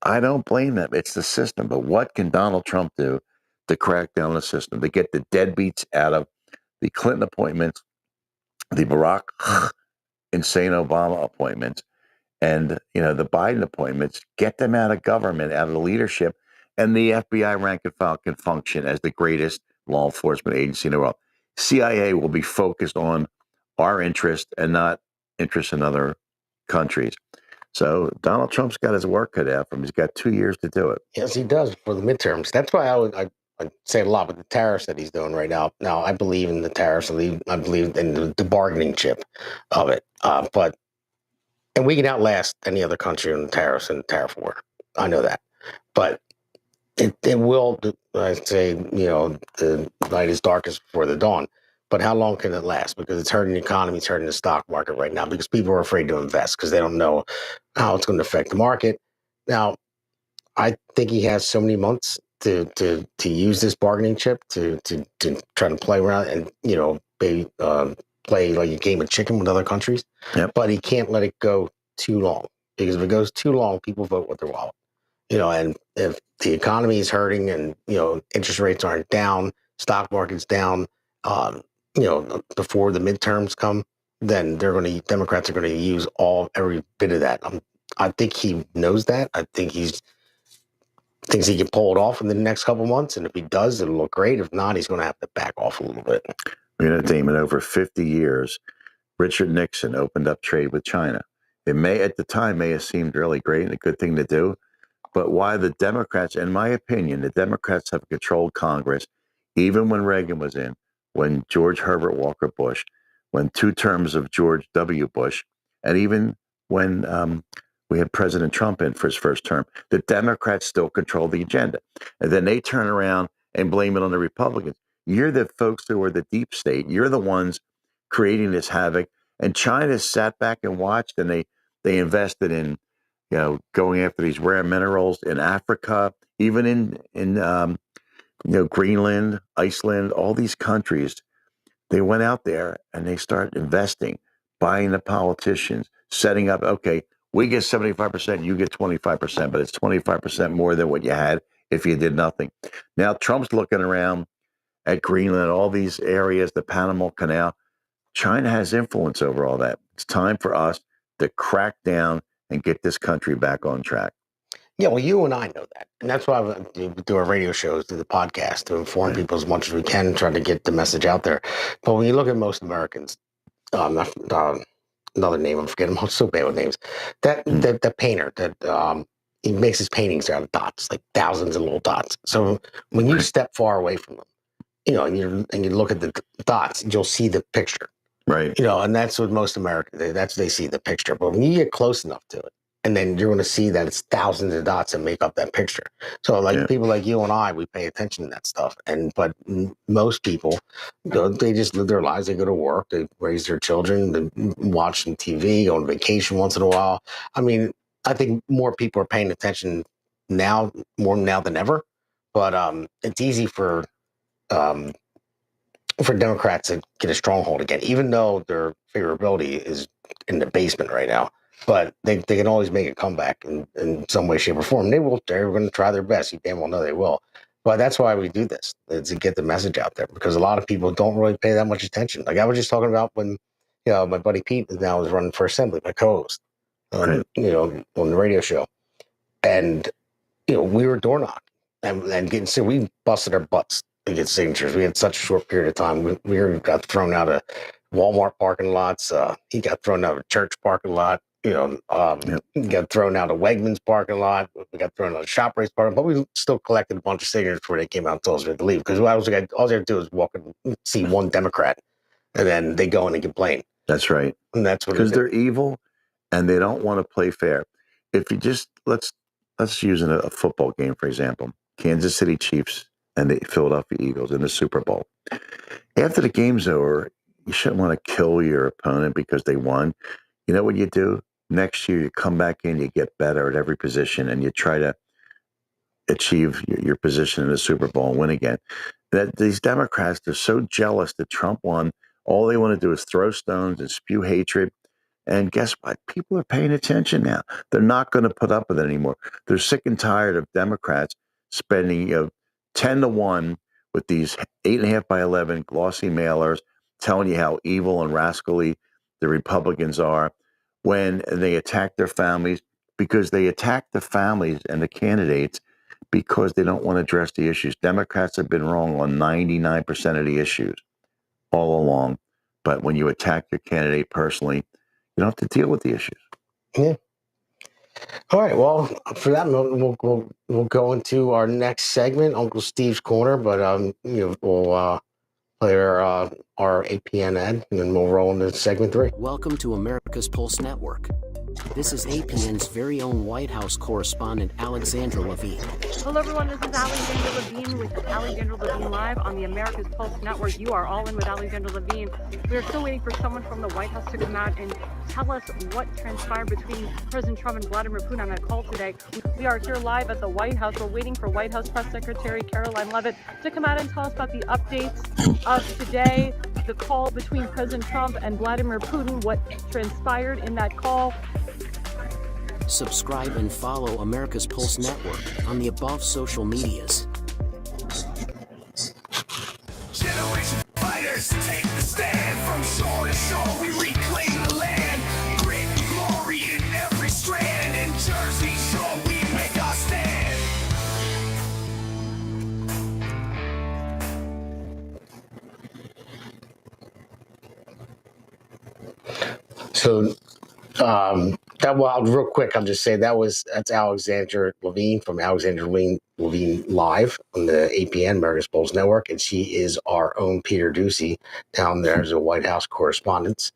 I don't blame them. It's the system. But what can Donald Trump do to crack down the system, to get the deadbeats out of the Clinton appointments, the Barack insane Obama appointments, and the Biden appointments, get them out of government, out of the leadership, and the FBI rank and file can function as the greatest law enforcement agency in the world. CIA will be focused on our interest and not interest in other countries. So Donald Trump's got his work cut out for him. He's got 2 years to do it. Yes, he does for the midterms. That's why I say a lot with the tariffs that he's doing right now. Now, I believe in the tariffs. I believe in the bargaining chip of it. And we can outlast any other country on the tariffs and the tariff war. I know that. But it will, I say, the night is darkest before the dawn. But how long can it last? Because it's hurting the economy, it's hurting the stock market right now because people are afraid to invest because they don't know how it's going to affect the market. Now, I think he has so many months to use this bargaining chip to try to play around and play like a game of chicken with other countries. Yep. But he can't let it go too long because if it goes too long, people vote with their wallet. And if the economy is hurting and interest rates aren't down, stock market's down, before the midterms come, then Democrats are going to use every bit of that. I think he knows that. I think thinks he can pull it off in the next couple months, and if he does, it'll look great. If not, he's going to have to back off a little bit. Damon, over 50 years, Richard Nixon opened up trade with China. It at the time have seemed really great and a good thing to do, but why the Democrats, in my opinion, the Democrats have controlled Congress, even when Reagan was in, when George Herbert Walker Bush, when 2 terms of George W. Bush, and even when we had President Trump in for his first term, the Democrats still control the agenda. And then they turn around and blame it on the Republicans. You're the folks who are the deep state. You're the ones creating this havoc. And China sat back and watched, and they invested in, going after these rare minerals in Africa, even in Greenland, Iceland, all these countries, they went out there and they start investing, buying the politicians, setting up, okay, we get 75%, you get 25%, but it's 25% more than what you had if you did nothing. Now Trump's looking around at Greenland, all these areas, the Panama Canal. China has influence over all that. It's time for us to crack down and get this country back on track. Yeah, well, you and I know that. And that's why we do our radio shows, do the podcast to inform people as much as we can, try to get the message out there. But when you look at most Americans, another name, I'm forgetting, I'm so bad with names, that painter, that he makes his paintings out of dots, like thousands of little dots. So when you step far away from them, and you look at the dots, you'll see the picture. Right. And that's what most Americans, they see the picture. But when you get close enough to it, and then you're going to see that it's thousands of dots that make up that picture. So people like you and I, we pay attention to that stuff. But most people, they just live their lives. They go to work, they raise their children, they watch some TV, go on vacation once in a while. I mean, I think more people are paying attention now, more now than ever. But it's easy for Democrats to get a stronghold again, even though their favorability is in the basement right now. But they can always make a comeback in some way, shape, or form. They're going to try their best. You damn well know they will. But that's why we do this, is to get the message out there, because a lot of people don't really pay that much attention. Like I was just talking about when, my buddy Pete now is running for assembly, my co-host, on the radio show. And, we were door knocking and getting, so we busted our butts to get signatures. We had such a short period of time. We got thrown out of Walmart parking lots. He got thrown out of church parking lot. He got thrown out of Wegmans parking lot. We got thrown out of ShopRite's parking lot. But we still collected a bunch of signatures before they came out and told us we had to leave. Because all they had to do is walk and see one Democrat, and then they go in and complain. That's right. And that's what, because they're evil and they don't want to play fair. If you just let's use a football game, for example, Kansas City Chiefs and the Philadelphia Eagles in the Super Bowl. After the game's over, you shouldn't want to kill your opponent because they won. You know what you do? Next year, you come back in, you get better at every position, and you try to achieve your position in the Super Bowl and win again. That these Democrats, they're so jealous that Trump won. All they want to do is throw stones and spew hatred. And guess what? People are paying attention now. They're not going to put up with it anymore. They're sick and tired of Democrats spending 10 to 1 with these 8.5 by 11 glossy mailers telling you how evil and rascally the Republicans are when they attack their families, because they attack the families and the candidates because they don't want to address the issues. Democrats have been wrong on 99% of the issues all along. But when you attack your candidate personally, you don't have to deal with the issues. Yeah. All right. Well, for that, we'll go into our next segment, Uncle Steve's Corner. But we'll play our APN ad, and then we'll roll into segment 3. Welcome to America's Pulse Network. This is APN's very own White House correspondent, Alexandra Levine. Hello, everyone. This is Alexandra Levine with Alexandra Levine Live on the America's Pulse Network. You are all in with Alexandra Levine. We are still waiting for someone from the White House to come out and tell us what transpired between President Trump and Vladimir Putin on that call today. We are here live at the White House. We're waiting for White House Press Secretary Caroline Leavitt to come out and tell us about the updates of today, the call between President Trump and Vladimir Putin, what transpired in that call. Subscribe and follow America's Pulse Network on the above social medias. Generation fighters take the stand. From shore to shore we reclaim the land. Grit and glory in every strand. In Jersey Shore we make our stand. So, real quick, I'll just say that's Alexandra Levine from Alexandra Levine Live on the APN, America's Pulse Network, and she is our own Peter Ducey down there as a White House correspondent.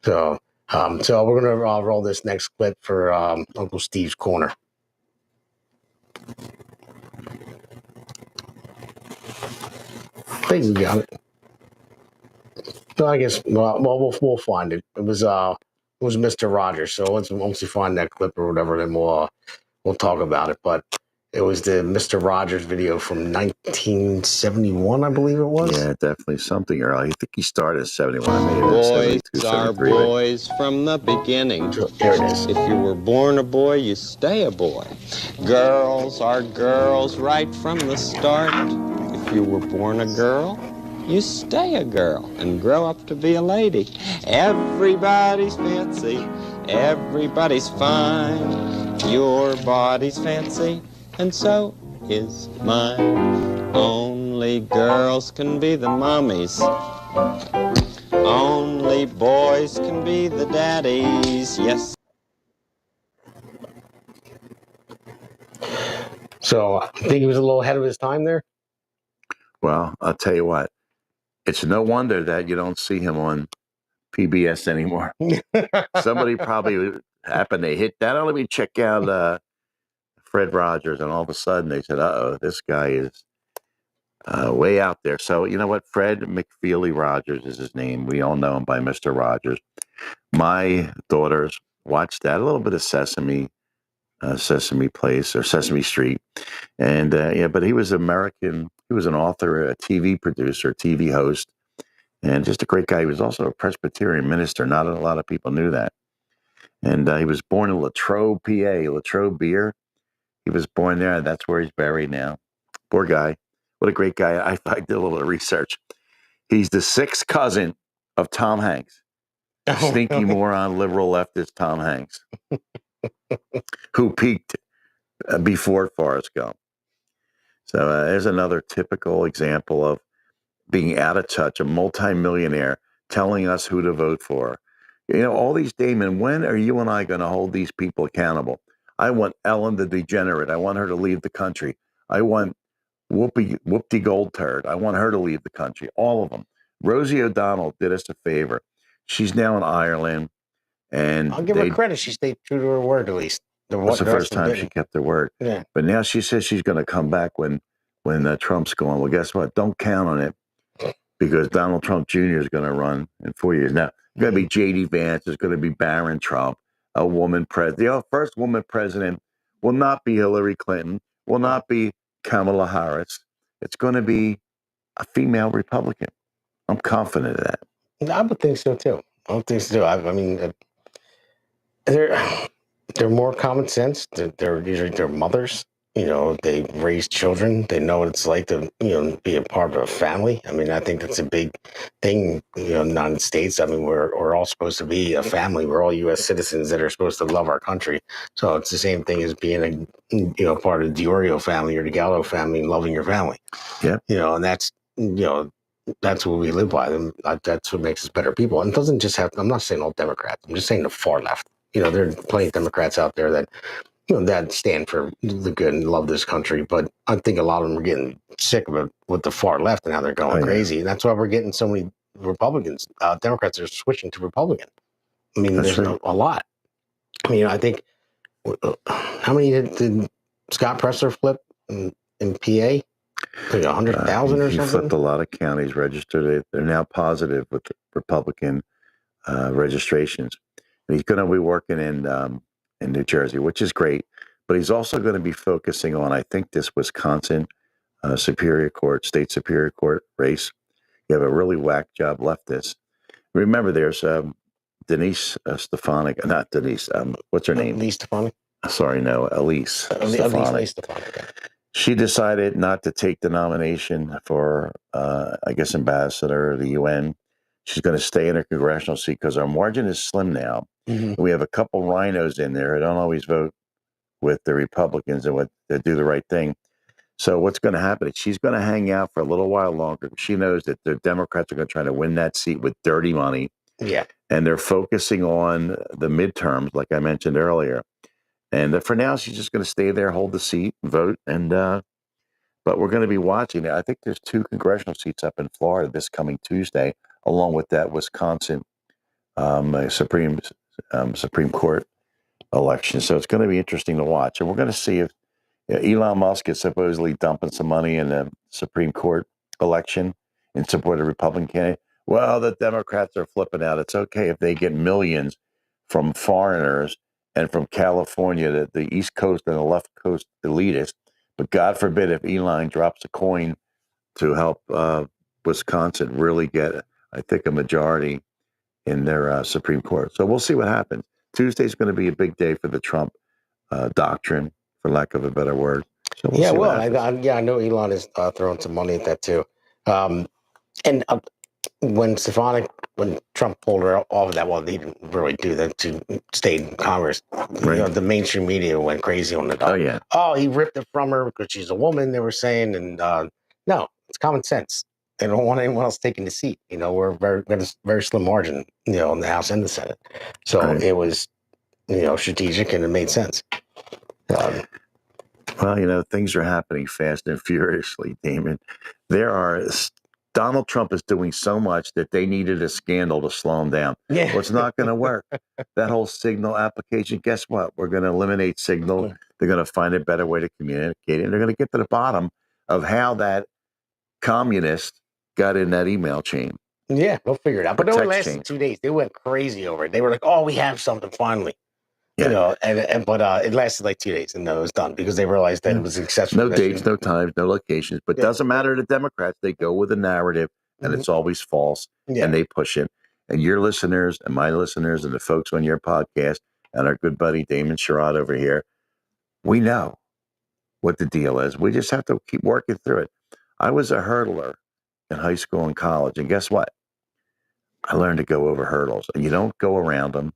So we're gonna roll this next clip for Uncle Steve's Corner. I think we got it. So I guess we'll find it. It was Mr. Rogers. So once we find that clip or whatever, then we'll talk about it. But It was the Mr. Rogers video from 1971, I believe it was. Yeah, definitely something early. I think he started in 71. Maybe Boys 72, are 73. boys from the beginning. There it is. If you were born a boy, you stay a boy. Girls are girls right from the start. If you were born a girl, you stay a girl and grow up to be a lady. Everybody's fancy, everybody's fine. Your body's fancy, and so is mine. Only girls can be the mommies. Only boys can be the daddies. Yes. So I think he was a little ahead of his time there. Well, I'll tell you what. It's no wonder that you don't see him on PBS anymore. Somebody probably happened to hit that. Oh, let me check out Fred Rogers. And all of a sudden they said, uh-oh, this guy is way out there. So you know what? Fred McFeely Rogers is his name. We all know him by Mr. Rogers. My daughters watched that. A little bit of Sesame Place or Sesame Street. And yeah, but he was American. He was an author, a TV producer, TV host, and just a great guy. He was also a Presbyterian minister. Not a lot of people knew that. And he was born in Latrobe, PA, Latrobe Beer. He was born there. And that's where he's buried now. Poor guy. What a great guy. I did a little research. He's the sixth cousin of Tom Hanks. Sneaky moron, liberal leftist Tom Hanks, who peaked before Forrest Gump. So there's another typical example of being out of touch, a multimillionaire telling us who to vote for. You know, all these Damon, when are you and I going to hold these people accountable? I want Ellen the degenerate. I want her to leave the country. I want Whoopi Goldturd. I want her to leave the country. All of them. Rosie O'Donnell did us a favor. She's now in Ireland. And I'll give her credit. She stayed true to her word, at least. That's the first time she kept her word. Yeah. But now she says she's going to come back when Trump's going. Well, guess what? Don't count on it, because Donald Trump Jr. is going to run in 4 years. Now, it's going to be J.D. Vance. It's going to be Barron Trump, a woman president. The first woman president will not be Hillary Clinton, will not be Kamala Harris. It's going to be a female Republican. I'm confident of that. I would think so, too. I would think so, too. I mean, they're more common sense. They're usually their mothers. You know, they raise children. They know what it's like to, be a part of a family. I mean, I think that's a big thing, in the United States. I mean, we're all supposed to be a family. We're all U.S. citizens that are supposed to love our country. So it's the same thing as being part of the Diorio family or the Galdo family and loving your family. Yeah. And that's, that's what we live by. And that's what makes us better people. And it doesn't just have, I'm not saying all Democrats. I'm just saying the far left. There are plenty of Democrats out there that, that stand for the good and love this country. But I think a lot of them are getting sick of it with the far left and how they're going crazy. And that's why we're getting so many Republicans. Democrats are switching to Republican. I mean, there's a lot. I mean, I think, how many did Scott Presler flip in PA? Like 100,000 or something? He flipped a lot of counties registered. They're now positive with Republican registrations. And he's going to be working in New Jersey, which is great. But he's also going to be focusing on, I think, this Wisconsin state Superior Court race. You have a really whack job leftist. Remember, there's Denise Stefanik, not Denise. What's her name? Elise Stefanik. Sorry, no, Elise Stefanik. She decided not to take the nomination for, I guess, ambassador of the UN. She's going to stay in her congressional seat because our margin is slim now. Mm-hmm. We have a couple rhinos in there who don't always vote with the Republicans and that do the right thing. So what's going to happen is she's going to hang out for a little while longer. She knows that the Democrats are going to try to win that seat with dirty money. Yeah. And they're focusing on the midterms, like I mentioned earlier. And for now, she's just going to stay there, hold the seat, vote. And but we're going to be watching it. I think there's 2 congressional seats up in Florida this coming Tuesday, along with that Wisconsin Supreme Court election. So it's going to be interesting to watch. And we're going to see if Elon Musk is supposedly dumping some money in the Supreme Court election in support of a Republican candidate. Well, the Democrats are flipping out. It's okay if they get millions from foreigners and from California, the East Coast and the left coast elitists, But God forbid if Elon drops a coin to help Wisconsin really get, I think, a majority in their Supreme Court. So we'll see what happens. Tuesday's going to be a big day for the Trump doctrine, for lack of a better word. So we'll see what happens. I know Elon is throwing some money at that too. And when Trump pulled her off of that, well, he didn't really do that to stay in Congress. You know, the mainstream media went crazy on the dog. Oh, yeah. Oh, he ripped it from her because she's a woman, they were saying. And no, it's common sense. They don't want anyone else taking the seat. You know, we're very slim margin, you know, in the House and the Senate. So it was, you know, strategic and it made sense. Well, you know, things are happening fast and furiously, Damon. Donald Trump is doing so much that they needed a scandal to slow him down. Yeah. Well, it's not going to work. That whole Signal application, guess what? We're going to eliminate Signal. They're going to find a better way to communicate, and they're going to get to the bottom of how that communist got in that email chain. Yeah, they'll figure it out. But it only lasted 2 days. They went crazy over it. They were like, "Oh, we have something finally." Yeah. You know, but it lasted like 2 days, and then it was done because they realized that it was successful. No dates, no times, no locations. But it doesn't matter to Democrats. They go with a narrative, and it's always false, and they push it. And your listeners and my listeners and the folks on your podcast and our good buddy Damon Sherrod over here, we know what the deal is. We just have to keep working through it. I was a hurdler in high school and college, and guess what? I learned to go over hurdles, and you don't go around them.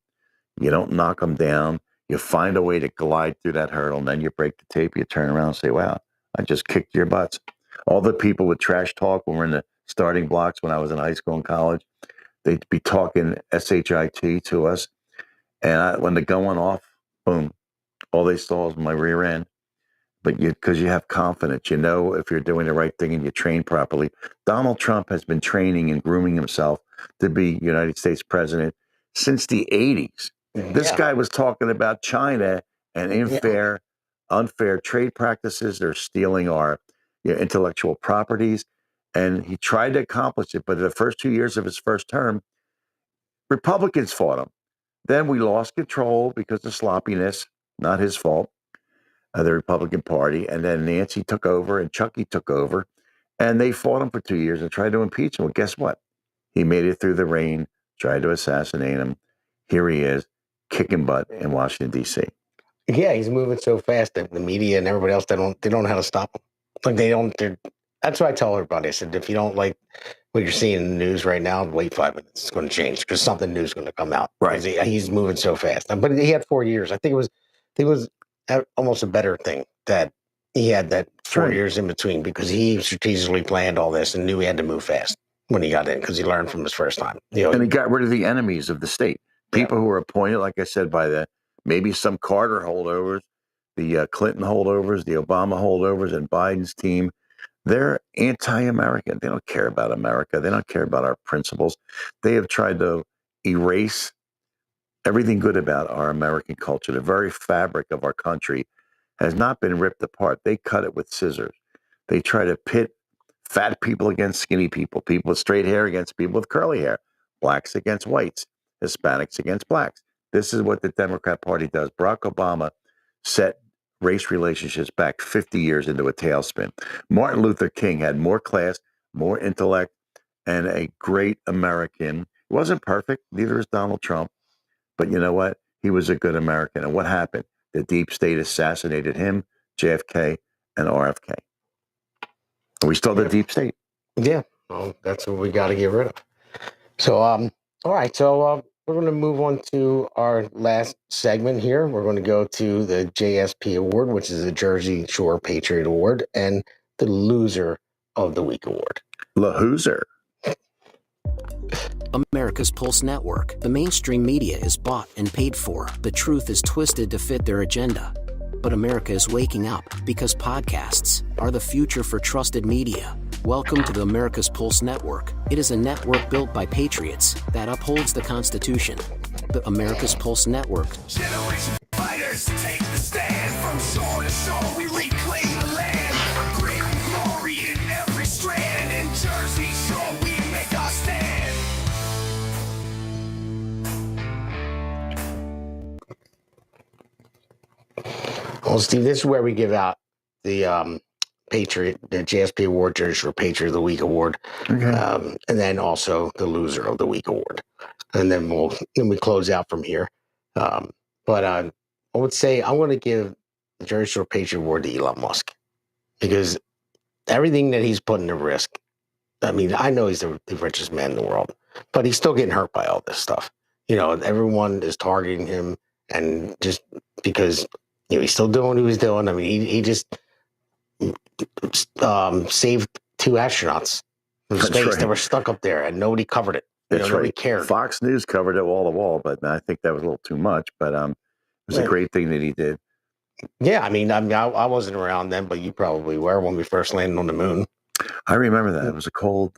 You don't knock them down. You find a way to glide through that hurdle, and then you break the tape. You turn around and say, wow, I just kicked your butts. All the people with trash talk when we're in the starting blocks when I was in high school and college, they'd be talking SHIT to us. And when the gun went off, boom, all they saw was my rear end. But because you have confidence, you know if you're doing the right thing and you train properly. Donald Trump has been training and grooming himself to be United States president since the 80s. This guy was talking about China and unfair trade practices. They're stealing our intellectual properties. And he tried to accomplish it. But the first 2 years of his first term, Republicans fought him. Then we lost control because of sloppiness, not his fault, of the Republican Party. And then Nancy took over and Chucky took over. And they fought him for 2 years and tried to impeach him. Well, guess what? He made it through the rain, tried to assassinate him. Here he is, kicking butt in Washington, D.C. Yeah, he's moving so fast that the media and everybody else, they don't know how to stop him. Like that's what I tell everybody. I said, if you don't like what you're seeing in the news right now, wait 5 minutes. It's going to change because something new is going to come out. Right. He's moving so fast. But he had 4 years. I think it was almost a better thing that he had that 4 years in between because he strategically planned all this and knew he had to move fast when he got in because he learned from his first time. You know, and he got rid of the enemies of the state. People who were appointed, like I said, by maybe some Carter holdovers, the Clinton holdovers, the Obama holdovers, and Biden's team. They're anti-American. They don't care about America. They don't care about our principles. They have tried to erase everything good about our American culture. The very fabric of our country has not been ripped apart. They cut it with scissors. They try to pit fat people against skinny people, people with straight hair against people with curly hair, blacks against whites, Hispanics against blacks. This is what the Democrat Party does. Barack Obama set race relationships back 50 years into a tailspin. Martin Luther King had more class, more intellect, and a great American. He wasn't perfect, neither is Donald Trump. But you know what? He was a good American. And what happened? The deep state assassinated him, JFK, and RFK. And we still the deep state. Yeah. Well, that's what we got to get rid of. So, all right. So we're going to move on to our last segment here. We're going to go to the JSP Award, which is the Jersey Shore Patriot Award, and the Loser of the Week Award. Loser. America's Pulse Network. The mainstream media is bought and paid for. The truth is twisted to fit their agenda. But America is waking up because podcasts are the future for trusted media. Welcome to the America's Pulse Network. It is a network built by patriots that upholds the Constitution. The America's Pulse Network. Generation fighters take the stand from shore to shore. We reclaim the land. Grit and glory in every strand. In Jersey Shore, we make our stand. Well, Steve, this is where we give out the Patriot, the JSP Award, Jersey Shore Patriot of the Week Award, and then also the Loser of the Week Award, and then we close out from here. But I would say I want to give the Jersey Shore Patriot Award to Elon Musk because everything that he's putting to risk. I mean, I know he's the richest man in the world, but he's still getting hurt by all this stuff. Everyone is targeting him, and just because he's still doing what he was doing. I mean, he just saved 2 astronauts from space that were stuck up there, and nobody covered it. Nobody cared. Fox News covered it wall to wall, but I think that was a little too much. But it was a great thing that he did. Yeah, I mean, I wasn't around then, but you probably were when we first landed on the moon. I remember that. It was a cold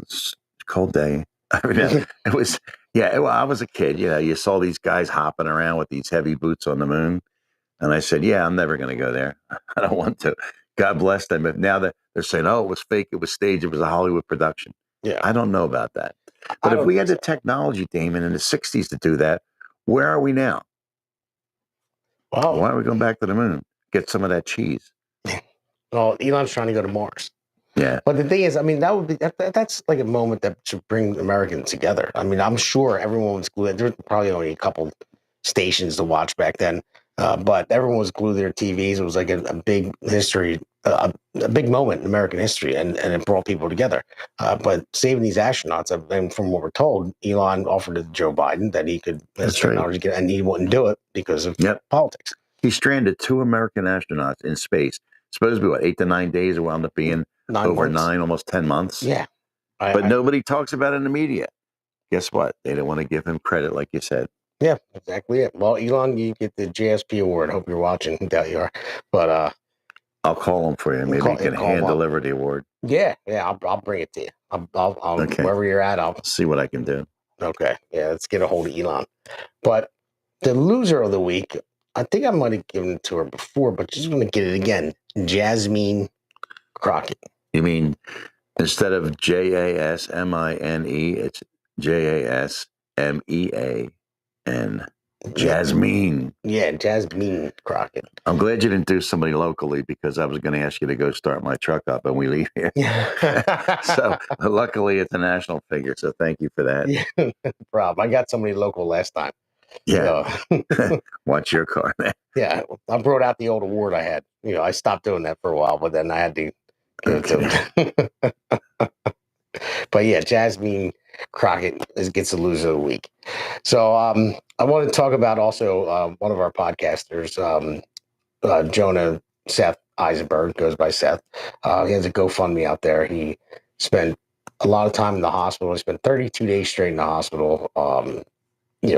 day. I mean, it was, I was a kid. You saw these guys hopping around with these heavy boots on the moon. And I said, I'm never going to go there. I don't want to. God bless them. But now that they're saying, it was fake, it was staged, it was a Hollywood production. Yeah. I don't know about that. But if we had the technology, Damon, in the 60s to do that, where are we now? Wow. Why are we going back to the moon? Get some of that cheese. Well, Elon's trying to go to Mars. Yeah. But the thing is, I mean, that's like a moment that should bring Americans together. I mean, I'm sure everyone was glued. There were probably only a couple stations to watch back then, but everyone was glued to their TVs. It was like a big history, a big moment in American history, and it brought people together. But saving these astronauts, and from what we're told, Elon offered to Joe Biden that he could technology, and he wouldn't do it because of politics. He stranded 2 American astronauts in space. Supposed to be 8 to 9 days. It wound up being 9 months. 9, almost 10 months. Yeah. But nobody talks about it in the media. Guess what? They don't want to give him credit, like you said. Yeah, exactly it. Well, Elon, you get the JSP award. Hope you're watching. Doubt you are. But I'll call him for you. Maybe you can hand deliver the award. Yeah, I'll bring it to you. I'll wherever you're at, I'll see what I can do. Okay. Yeah, let's get a hold of Elon. But the Loser of the Week, I think I might have given it to her before, but she's going to get it again. Jasmine Crockett. You mean instead of Jasmine, it's Jasmean. Jasmine. Yeah, Jasmine Crockett. I'm glad you didn't do somebody locally because I was going to ask you to go start my truck up and we leave here. So luckily it's a national figure. So thank you for that. Yeah, no problem. I got somebody local last time. Yeah. Watch your car, man. Yeah. I brought out the old award I had. I stopped doing that for a while, but then I had to give it to him. But yeah, Jasmine Crockett gets the Loser of the Week. So I want to talk about also one of our podcasters, Jonah Seth Eisenberg, goes by Seth. He has a GoFundMe out there. He spent a lot of time in the hospital. He spent 32 days straight in the hospital.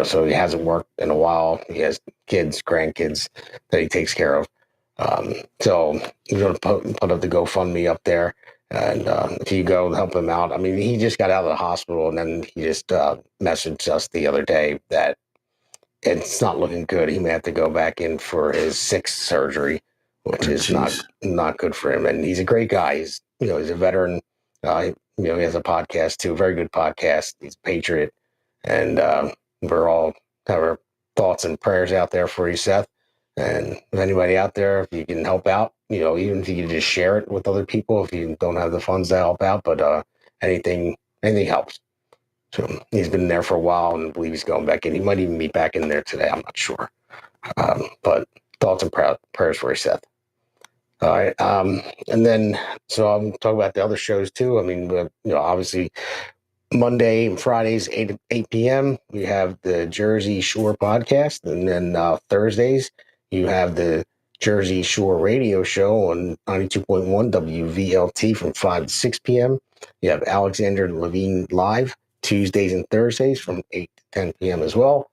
So he hasn't worked in a while. He has kids, grandkids that he takes care of. So he's going to put up the GoFundMe up there. And if you go and help him out, I mean, he just got out of the hospital, and then he just messaged us the other day that it's not looking good. He may have to go back in for his 6th surgery, which is not good for him. And he's a great guy. He's a veteran. He has a podcast too, very good podcast. He's a patriot, and we're all have our thoughts and prayers out there for you, Seth. And if anybody out there, if you can help out, even if you can just share it with other people, if you don't have the funds to help out, but anything helps. So he's been there for a while, and I believe he's going back in. He might even be back in there today. I'm not sure. But thoughts and prayers for you, Seth. All right. And then, so I'm talking about the other shows too. I mean, obviously Monday and Fridays, 8 p.m., we have the Jersey Shore podcast. And then Thursdays, you have the Jersey Shore radio show on 92.1 WVLT from 5 to 6 p.m. You have Alexander Levine live Tuesdays and Thursdays from 8 to 10 p.m. as well.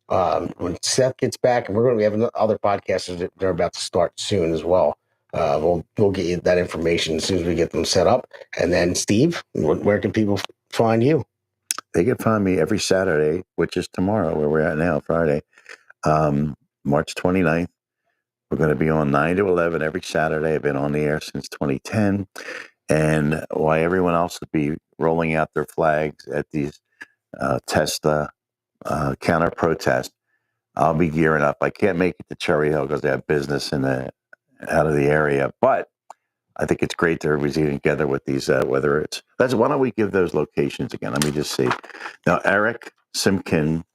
When Seth gets back, and we have other podcasters that they're about to start soon as well. We'll get you that information as soon as we get them set up. And then, Steve, where can people find you? They can find me every Saturday, which is tomorrow, where we're at now, Friday, March 29th. We're going to be on 9 to 11 every Saturday. I've been on the air since 2010. And while everyone else would be rolling out their flags at these Tesla counter protests, I'll be gearing up. I can't make it to Cherry Hill because I have business out of the area. But I think it's great that everybody's eating together with these, whether it's, why don't we give those locations again? Let me just see. Now, Eric Simkin,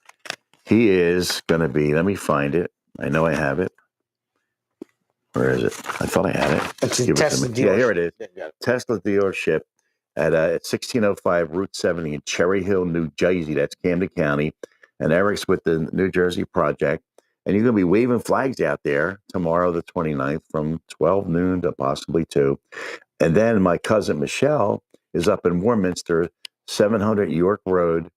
he is going to be, let me find it. I know I have it. Where is it? I thought I had it. It's a Tesla dealership. Yeah, here it is. Yeah. Tesla dealership at 1605 Route 70 in Cherry Hill, New Jersey. That's Camden County. And Eric's with the New Jersey Project. And you're going to be waving flags out there tomorrow, the 29th, from 12 noon to possibly 2. And then my cousin Michelle is up in Warminster, 700 York Road,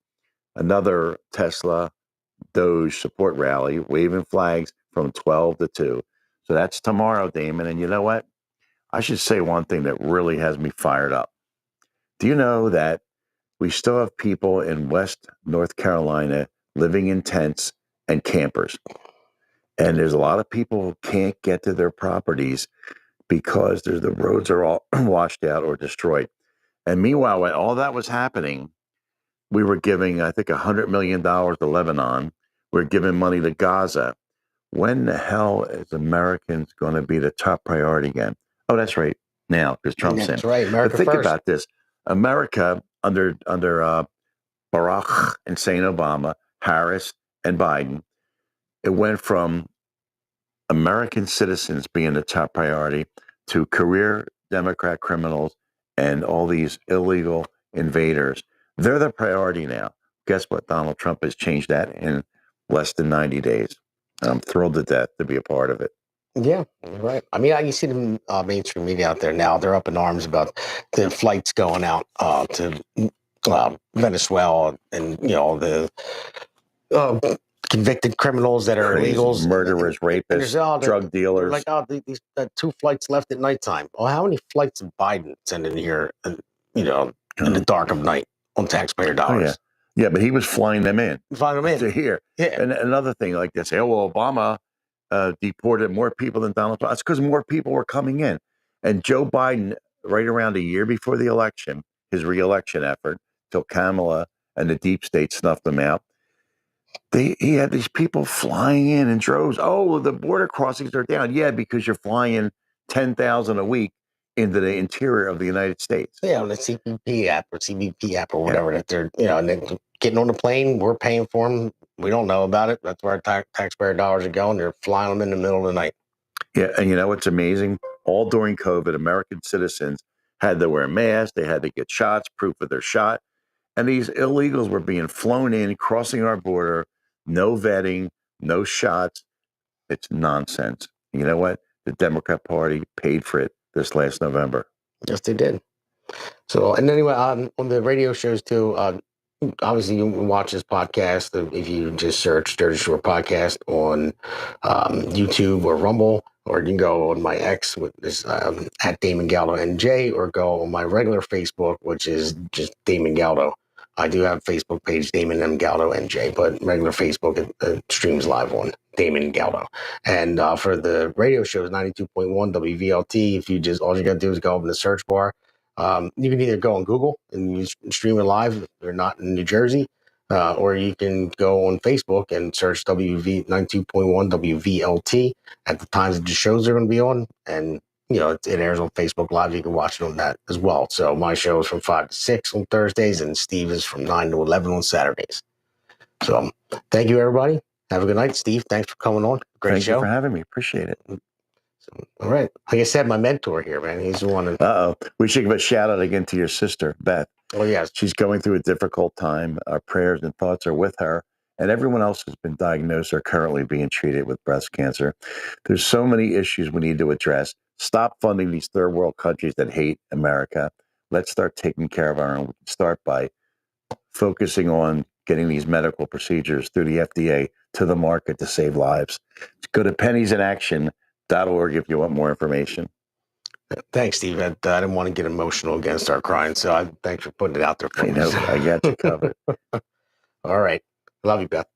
another Tesla Doge support rally, waving flags from 12 to 2. So that's tomorrow, Damon. And you know what? I should say one thing that really has me fired up. Do you know that we still have people in West North Carolina living in tents and campers? And there's a lot of people who can't get to their properties because the roads are all washed out or destroyed. And meanwhile, when all that was happening, we were giving, I think, $100 million to Lebanon. We're giving money to Gaza. When the hell is Americans going to be the top priority again? Oh, that's right. Now, because Trump's in. That's right. America but think first. about this. America, under Barack Hussein Obama, Harris, and Biden, it went from American citizens being the top priority to career Democrat criminals and all these illegal invaders. They're the priority now. Guess what? Donald Trump has changed that in less than 90 days. I'm thrilled to death to be a part of it. Yeah, right. I mean, you see the mainstream media out there now. They're up in arms about the flights going out to Venezuela and, the convicted criminals that are illegals. Murderers, rapists, drug dealers. Like, these 2 flights left at nighttime. Well, how many flights did Biden send in here, in the dark of night on taxpayer dollars? Oh, yeah. Yeah, but he was flying them in. To here. Yeah. And another thing, like they say, Obama deported more people than Donald Trump. That's because more people were coming in. And Joe Biden, right around a year before the election, his re-election effort, till Kamala and the deep state snuffed them out, he had these people flying in droves. Oh, the border crossings are down. Yeah, because you're flying 10,000 a week into the interior of the United States. Yeah, on the CBP app or whatever that they're, and then getting on the plane, we're paying for them. We don't know about it. That's where our taxpayer dollars are going. They're flying them in the middle of the night. Yeah, and you know what's amazing? All during COVID, American citizens had to wear masks. They had to get shots, proof of their shot. And these illegals were being flown in, crossing our border, no vetting, no shots. It's nonsense. You know what? The Democrat Party paid for it this last November. Yes, they did. So, and anyway, on the radio shows too, obviously you can watch this podcast if you just search Dirty Short Podcast on YouTube or Rumble, or you can go on my X, with this at Damon Galdo NJ, or go on my regular Facebook, which is just Damon Galdo. I do have a Facebook page, Damon M. Galdo NJ, but regular Facebook streams live on Damon Galdo. And for the radio shows, 92.1 WVLT, all you got to do is go up in the search bar. You can either go on Google and you stream it live if you're not in New Jersey, or you can go on Facebook and search 92.1 WVLT at the times that the shows are going to be on. And, it airs on Facebook Live. You can watch it on that as well. So my show is from 5 to 6 on Thursdays, and Steve is from 9 to 11 on Saturdays. So thank you, everybody. Have a good night. Steve, thanks for coming on. Great show. Thank you for having me. Appreciate it. All right. Like I said, my mentor here, man. He's the one. We should give a shout out again to your sister, Beth. Oh, yes. She's going through a difficult time. Our prayers and thoughts are with her. And everyone else who's been diagnosed or currently being treated with breast cancer. There's so many issues we need to address. Stop funding these third world countries that hate America. Let's start taking care of our own. We can start by focusing on getting these medical procedures through the FDA to the market to save lives. Go to penniesinaction.org if you want more information. Thanks, Steve. I didn't want to get emotional again and start crying, so thanks for putting it out there for me. I got you covered. All right. Love you, Beth.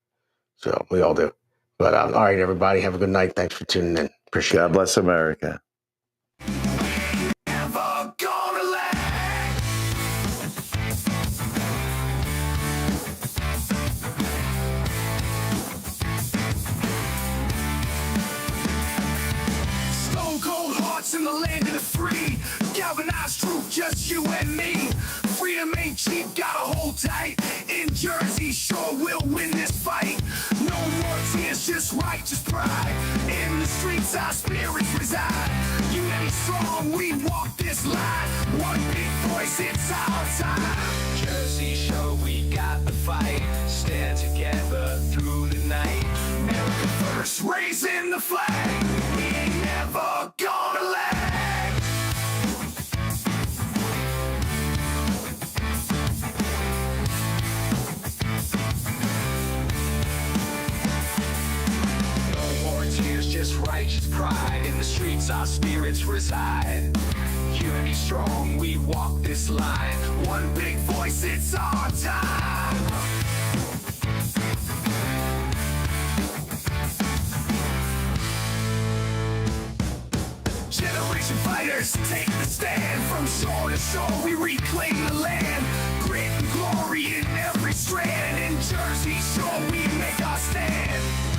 So we all do. But all right, everybody, have a good night. Thanks for tuning in. Appreciate it. God bless America. In the land of the free, galvanized truth, just you and me. Freedom ain't cheap, gotta hold tight. In Jersey, sure we'll win this fight. No more tears, just righteous pride. In the streets, our spirits reside. Unity strong, we walk this line. One big voice, it's our time. Jersey show, we got the fight. Stand together through the night. America first, raising the flag. We ain't never gonna lag. No more tears, just righteous pride. In the streets, our spirits reside. Unity strong, we walk this line. One big voice, it's our time. Generation fighters, take the stand. From shore to shore, we reclaim the land. Grit and glory in every strand. In Jersey shore, we make our stand.